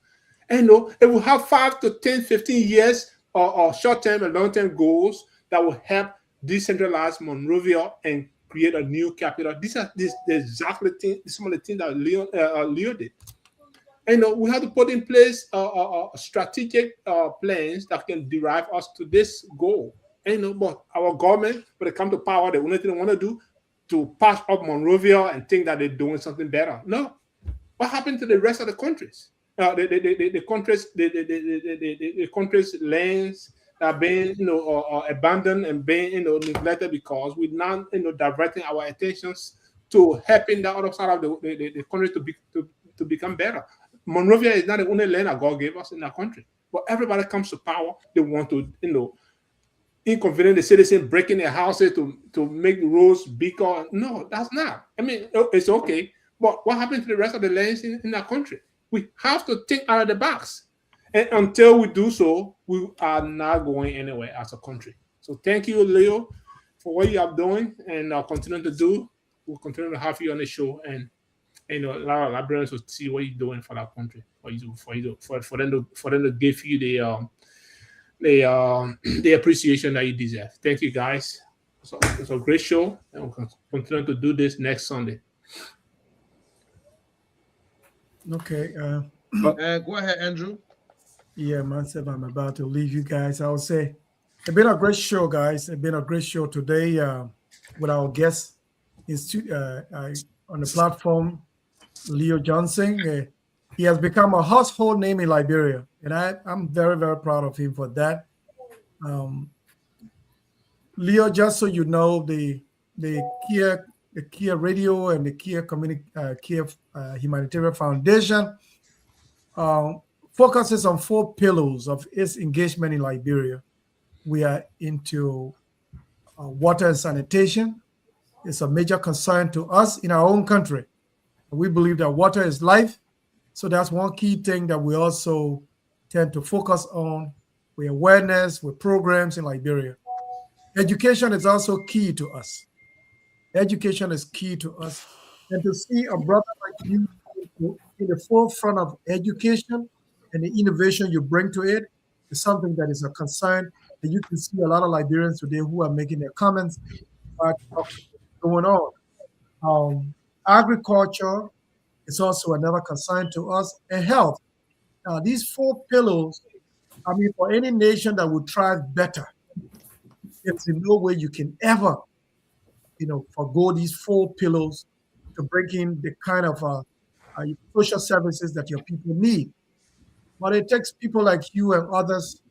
And it will have 5 to 10, 15 years or short-term and long-term goals that will help decentralize Monrovia and create a new capital. These are exactly some of the things that Leo did. And we have to put in place strategic plans that can derive us to this goal. And but our government, when it comes to power, the only thing they want to do to patch up Monrovia and think that they're doing something better. No. What happened to the rest of the countries? The countries' lands are being abandoned and being neglected because we're not directing our attentions to helping the other side of the country to become better. Monrovia is not the only land that God gave us in our country, but everybody comes to power. They want to inconvenient the citizen breaking their houses to make the roads bigger. No, that's not. I mean, it's okay. But what happened to the rest of the lands in our country? We have to think out of the box. And until we do so, we are not going anywhere as a country. So thank you, Leo, for what you are doing and continue to do. We'll continue to have you on the show and a lot of Liberians will see what you're doing for that country, for them to give you the appreciation that you deserve. Thank you, guys. So it's a great show, and we'll continue to do this next Sunday. Okay. Go ahead, Andrew. Yeah, myself, I'm about to leave you guys. I would say it's been a great show, guys. It's been a great show today with our guest on the platform, Leo Johnson. He has become a household name in Liberia, and I'm very, very proud of him for that. Leo, just so you know, the Kear Radio and the Kear Humanitarian Foundation focuses on 4 pillars of its engagement in Liberia. We are into water and sanitation. It's a major concern to us in our own country. We believe that water is life. So that's one key thing that we also tend to focus on with awareness, with programs in Liberia. Education is also key to us. Education is key to us. And to see a brother like you in the forefront of education and the innovation you bring to it is something that is a concern. And you can see a lot of Liberians today who are making their comments about what's going on. Agriculture is also another concern to us, and health. Now, these 4 pillars, I mean, for any nation that would thrive better, it's in no way you can ever, forgo these 4 pillars to bring in the kind of social services that your people need. But it takes people like you and others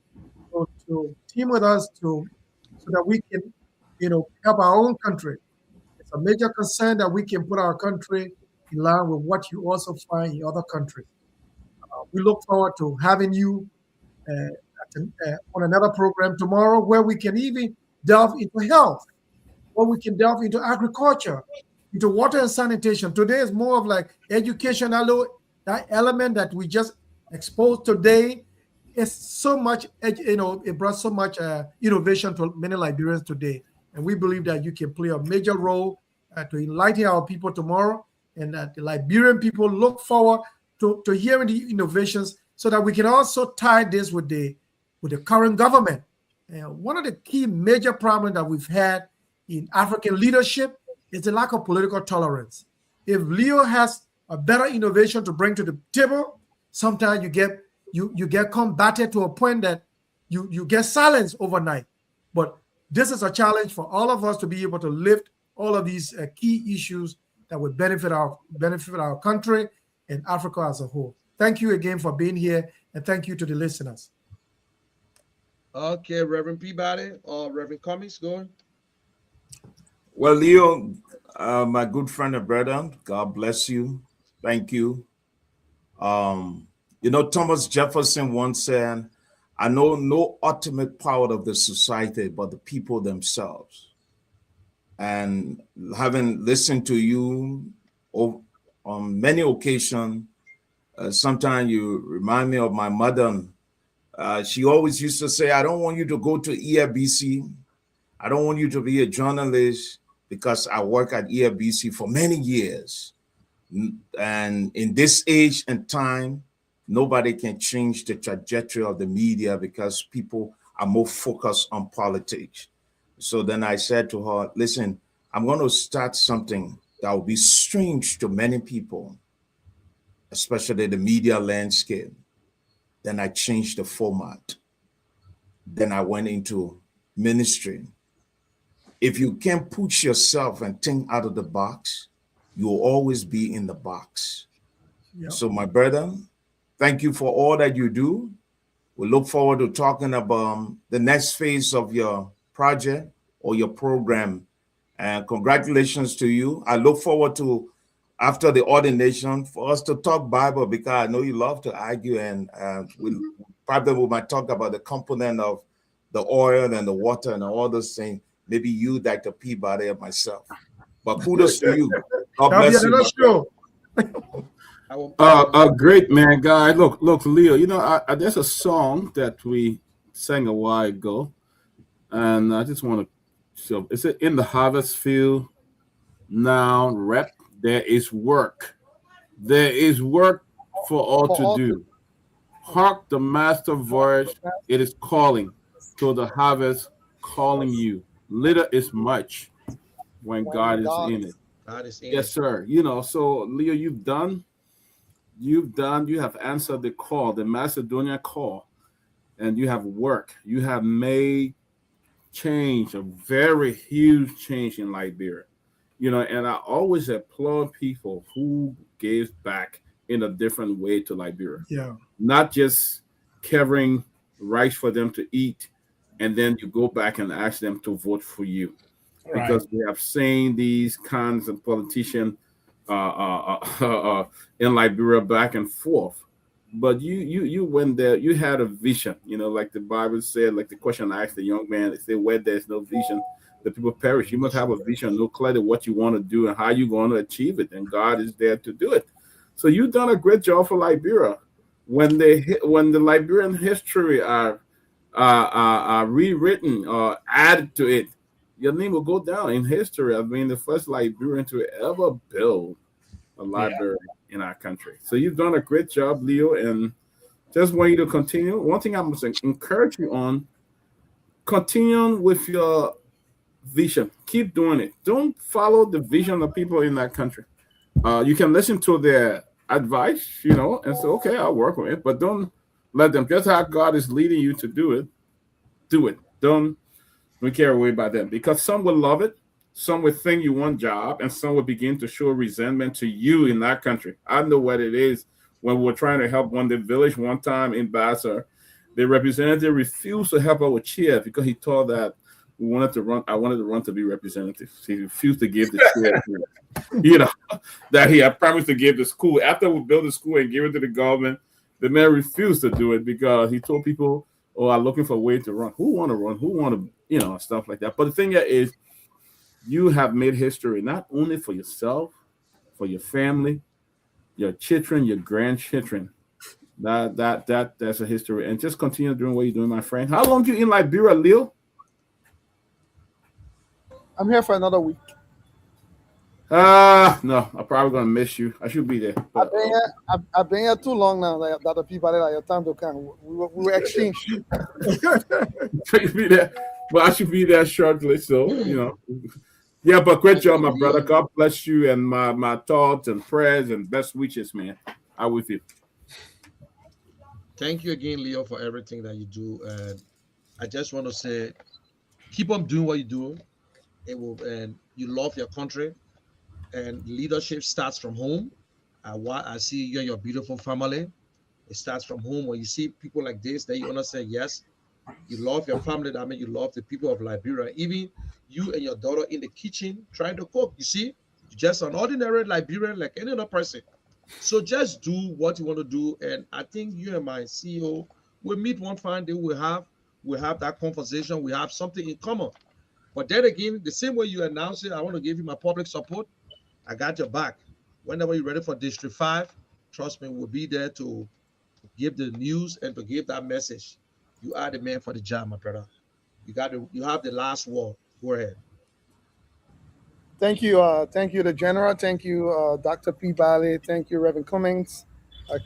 to team with us so that we can, help our own country. It's a major concern that we can put our country in line with what you also find in other countries. We look forward to having you at on another program tomorrow where we can even delve into health, where we can delve into agriculture, into water and sanitation. Today is more of like educational, that element that we just exposed today. It's so much, it brought so much innovation to many Liberians today. And we believe that you can play a major role to enlighten our people tomorrow, and that the Liberian people look forward to hearing the innovations so that we can also tie this with the current government. One of the key major problems that we've had in African leadership is the lack of political tolerance. If Leo has a better innovation to bring to the table, sometimes you get combated to a point that you get silenced overnight. But this is a challenge for all of us to be able to lift all of these key issues that would benefit our country and Africa as a whole. Thank you again for being here, and thank you to the listeners. Okay, Reverend Peabody or Reverend Cummings, go on. Well, Leo, my good friend and brother, God bless you. Thank you. Thomas Jefferson once said, I know no ultimate power of the society but the people themselves. And having listened to you on many occasions, sometimes you remind me of my mother. She always used to say, I don't want you to go to EFBC. I don't want you to be a journalist, because I work at EFBC for many years. And in this age and time, nobody can change the trajectory of the media because people are more focused on politics. So then I said to her, listen, I'm going to start something that will be strange to many people, especially the media landscape. Then I changed the format. Then I went into ministry. If you can't push yourself and think out of the box, you'll always be in the box. Yep. So my brother, thank you for all that you do. We look forward to talking about the next phase of your project or your program. And congratulations to you. I look forward to, after the ordination, for us to talk Bible, because I know you love to argue, and we might talk about the component of the oil and the water and all those things. Maybe you, Dr. Peabody, and myself. But kudos to you. God bless you. Great, man, guy. Look, Leo, there's a song that we sang a while ago, and I just want to show, is it in the harvest field now, rep? There is work. There is work for all to do. Hark the master voice, it is calling to the harvest, calling you. Little is much when God is in it. God is in yes, it. sir. So Leo, you have answered the call, the Macedonian call, and you have worked. You have made change, a very huge change in Liberia. And I always applaud people who gave back in a different way to Liberia. Yeah. Not just covering rice for them to eat, and then you go back and ask them to vote for you. Right. Because we have seen these kinds of politicians in Liberia back and forth. But you went there, you had a vision, like the Bible said, like the question I asked the young man, it said, where there's no vision, the people perish. You must have a vision, know clearly what you want to do and how you're going to achieve it. And God is there to do it. So you've done a great job for Liberia. When the Liberian history are rewritten or added to it, your name will go down in history. I mean, the first Liberian to ever build a library in our country. So you've done a great job, Leo, and just want you to continue. One thing I must encourage you on, continue with your vision. Keep doing it. Don't follow the vision of people in that country. You can listen to their advice, and say, okay, I'll work with it, but don't let them. Just how God is leading you to do it, do it. Don't care away by them, because some will love it, some will think you want job, and some will begin to show resentment to you in that country. I know what it is. When we were trying to help the village one time in Bassar, the representative refused to help out with chair because he thought that I wanted to run to be representative. He refused to give the chair, that he had promised to give the school. After we built the school and gave it to the government, the man refused to do it because he told people, or are looking for a way to run. Who want to run? Who want to, stuff like that. But the thing is, you have made history not only for yourself, for your family, your children, your grandchildren. That's a history. And just continue doing what you're doing, my friend. How long you in Liberia, Leo? I'm here for another week. No, I'm probably gonna miss you. I should be there. But, I've been here too long now. That the people that your time to come. We were exchanged. be there. But I should be there shortly. So yeah. But great job, my brother. God bless you, and my thoughts and prayers and best wishes, man. I'm with you. Thank you again, Leo, for everything that you do. And I just want to say, keep on doing what you do. And you love your country. And leadership starts from home. I see you and your beautiful family. It starts from home. When you see people like this, then you understand, yes, you love your family. That means you love the people of Liberia. Even you and your daughter in the kitchen trying to cook. You see, you're just an ordinary Liberian like any other person. So just do what you want to do. And I think you and my CEO will meet one fine day. We'll have that conversation. We have something in common. But then again, the same way you announce it, I want to give you my public support. I got your back. Whenever you're ready for District 5, trust me, we'll be there to give the news and to give that message. You are the man for the job, my brother. You have the last word. Go ahead. Thank you, the General. Thank you, Dr. P. Bali. Thank you, Reverend Cummings.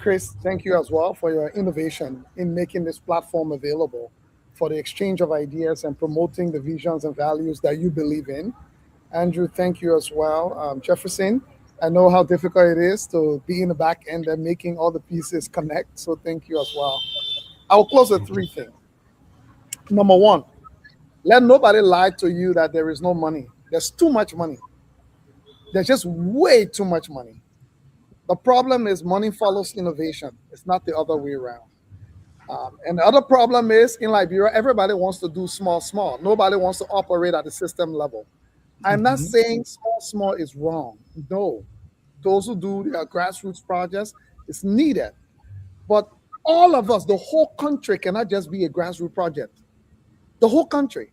Chris, thank you as well for your innovation in making this platform available for the exchange of ideas and promoting the visions and values that you believe in. Andrew, thank you as well. Jefferson, I know how difficult it is to be in the back end and making all the pieces connect. So thank you as well. I will close with three things. Number one, let nobody lie to you that there is no money. There's too much money. There's just way too much money. The problem is money follows innovation. It's not the other way around. And the other problem is in Liberia, everybody wants to do small. Nobody wants to operate at the system level. I'm not saying small is wrong. No. Those who do their grassroots projects is needed. But all of us, the whole country cannot just be a grassroots project. The whole country.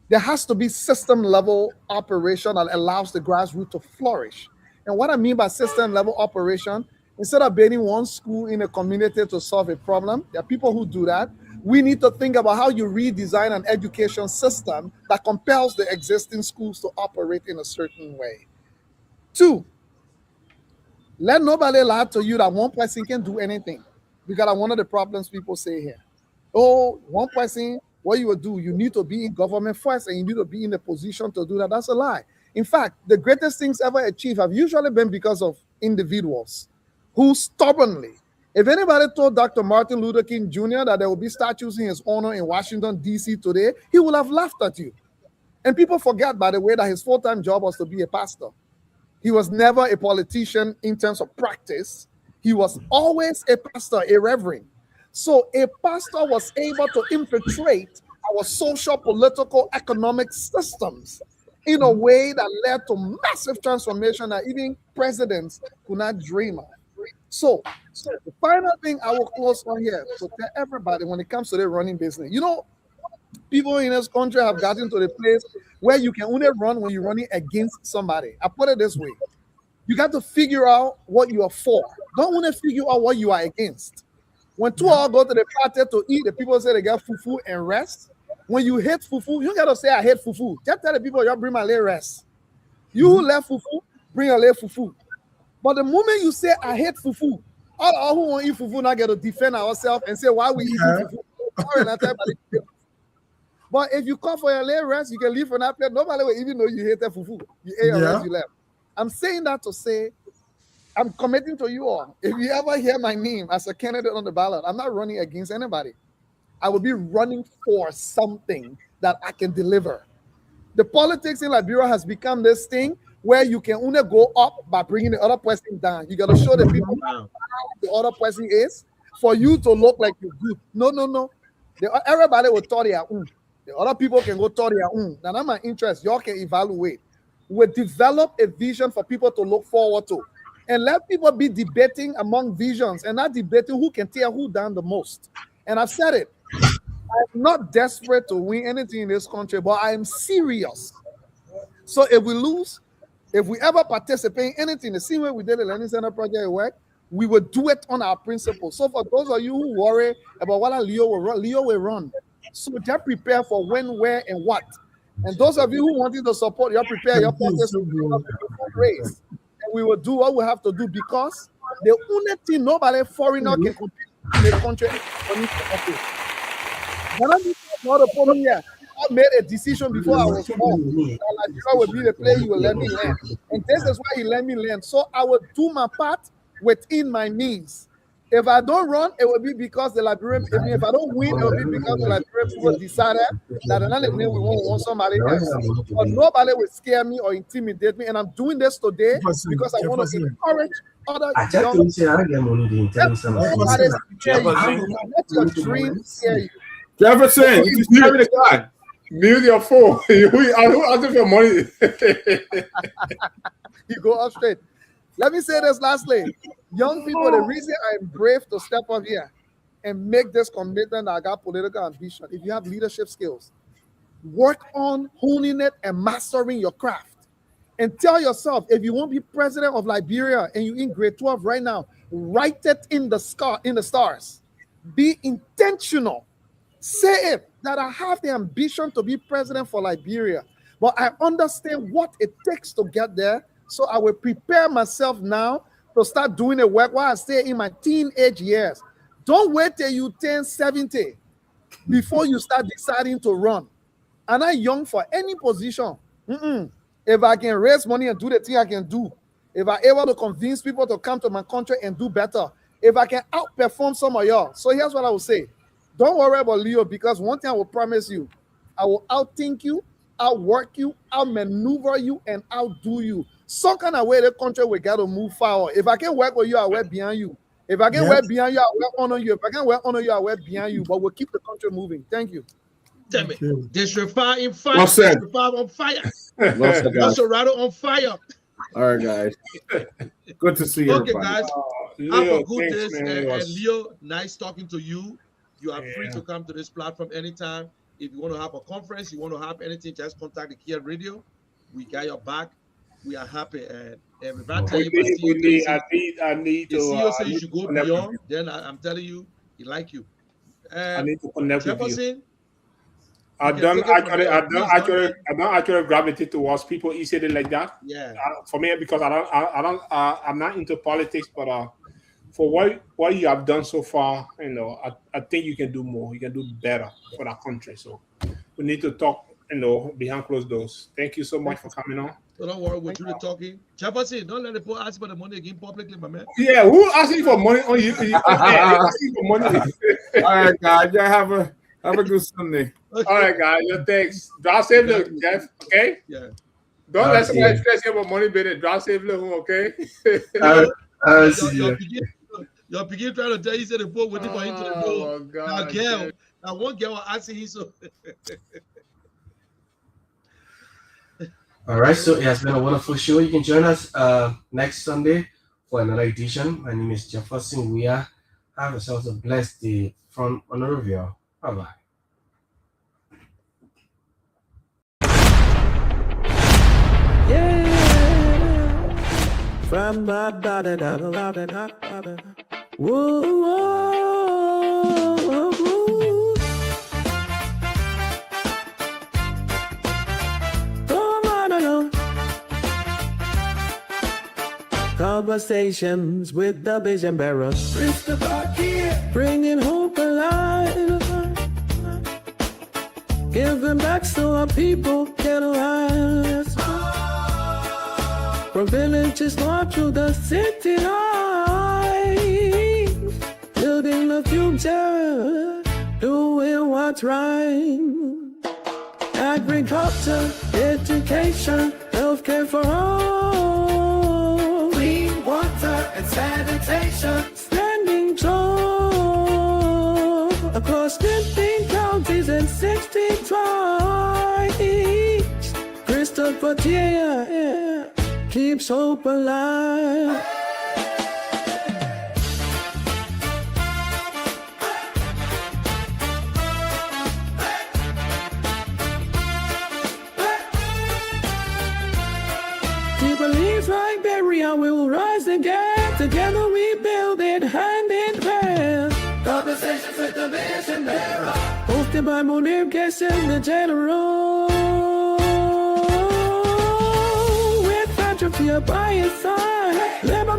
There has to be system level operation that allows the grassroots to flourish. And what I mean by system level operation, instead of building one school in a community to solve a problem, there are people who do that. We need to think about how you redesign an education system that compels the existing schools to operate in a certain way. Two, let nobody lie to you that one person can do anything. Because one of the problems people say here, oh, one person, what you will do, you need to be in government first and you need to be in a position to do that. That's a lie. In fact, the greatest things ever achieved have usually been because of individuals who stubbornly, if anybody told Dr. Martin Luther King Jr. that there will be statues in his honor in Washington, D.C. today, he would have laughed at you. And people forget, by the way, that his full-time job was to be a pastor. He was never a politician in terms of practice. He was always a pastor, a reverend. So a pastor was able to infiltrate our social, political, economic systems in a way that led to massive transformation that even presidents could not dream of. So the final thing I will close on here to tell everybody when it comes to the running business, people in this country have gotten to the place where you can only run when you're running against somebody. I put it this way. You got to figure out what you are for. Don't only figure out what you are against. When two all go to the party to eat, the people say they got fufu and rest. When you hate fufu, you got to say, I hate fufu. Just tell the people, you bring my leg rest. You who left fufu, bring your leg fufu. But the moment you say, I hate fufu, all who want to eat fufu now get to defend ourselves and say, why we eat fufu? But if you come for your late rest, you can leave for that plate. Nobody will even know you hate that fufu. You ate your rest, you left. I'm saying that to say, I'm committing to you all. If you ever hear my name as a candidate on the ballot, I'm not running against anybody. I will be running for something that I can deliver. The politics in Liberia has become this thing where you can only go up by bringing the other person down. You got to show the people how the other person is for you to look like you're good. No. Everybody will tell their own. The other people can go tell their own. Now, that's my interest. Y'all can evaluate. We'll develop a vision for people to look forward to. And let people be debating among visions and not debating who can tear who down the most. And I've said it. I'm not desperate to win anything in this country, but I am serious. So if we lose, if we ever participate in anything, the same way we did the Learning Center project work, we will do it on our principles. So for those of you who worry about whether Leo will run. So just prepare for when, where, and what. And those of you who wanted to support, you prepare your pockets to raise. And we will do what we have to do, because the only thing nobody foreigner can compete in the country is not a problem here. I made a decision before I was born that Nigeria will be the place you will let me learn. And this is why he let me learn. So I will do my part within my means. If I don't run, it will be because the Liberian, if I don't win, it will be because the Liberian people decided that another name we want somebody else. But nobody will scare me or intimidate me. And I'm doing this today because I want to encourage other young people. Let your dreams scare you. Jefferson, you just hear the God. Mute your phone. Who asking for money? You go up straight. Let me say this lastly. Young people, the reason I'm brave to step up here and make this commitment that I got political ambition, if you have leadership skills, work on honing it and mastering your craft. And tell yourself, if you want to be president of Liberia and you're in grade 12 right now, write it in the stars. Be intentional. Say it, that I have the ambition to be president for Liberia, but I understand what it takes to get there. So I will prepare myself now to start doing the work while I stay in my teenage years. Don't wait till you turn 70 before you start deciding to run. I'm not young for any position. If I can raise money and do the thing I can do, if I'm able to convince people to come to my country and do better, if I can outperform some of y'all. So here's what I will say. Don't worry about Leo, because one thing I will promise you, I will outthink you, outwork you, outmaneuver you, and outdo you. Some kind of way the country will get to move forward. If I can work with you, I'll work behind you. If I can work behind you, I'll work honor you. If I can work honor you, I'll work behind you. But we'll keep the country moving. Thank you. Damn it. District 5 in fire. Well said. District 5 on fire. Well said, guys. Colorado on fire. All right, guys. Good to see you. Okay, guys. Have a good day. And was... Leo, nice talking to you. You are free to come to this platform anytime. If you want to have a conference, you want to have anything, just contact the Kear Radio. We got your back. We are happy. And if I tell you, I need to. CEO say you should go beyond, then I'm telling you, he like you. I need to connect with you. I you don't actually gravitate towards people easily like that. Yeah. For me, because I'm not into politics, but for what you have done so far, I think you can do more. You can do better for that country. So we need to talk, behind closed doors. Thank you so much for coming on. So don't worry, we're doing the talking. Jefferson, don't let the people ask for the money again publicly, my man. Yeah, who asking for money on you? Asking for money. All right, guys. Yeah, have a good Sunday. Okay. All right, guys. Thanks. Drive safely, Jeff. Okay. Yeah. Don't let somebody stress you about money, baby. Drive safely home. Okay. Your begin trying to tell you said the boat waiting for him to the door. Oh God. Now one girl asking him so. All right, so it has been a wonderful show. You can join us next Sunday for another edition. My name is Jefferson Weah. Have yourselves a blessed day from Honorovia. Bye-bye. Yeah. From Conversations with the vision bearer, bringing hope alive, giving back so our people can rise. From villages north to the city lights, building the future, doing what's right. Agriculture, education, healthcare for all, clean water and sanitation, standing tall across 15 counties and 16 tribes. Christopher Kear keeps hope alive. Protected by Munir Gesem, the general. With Patrick by his side.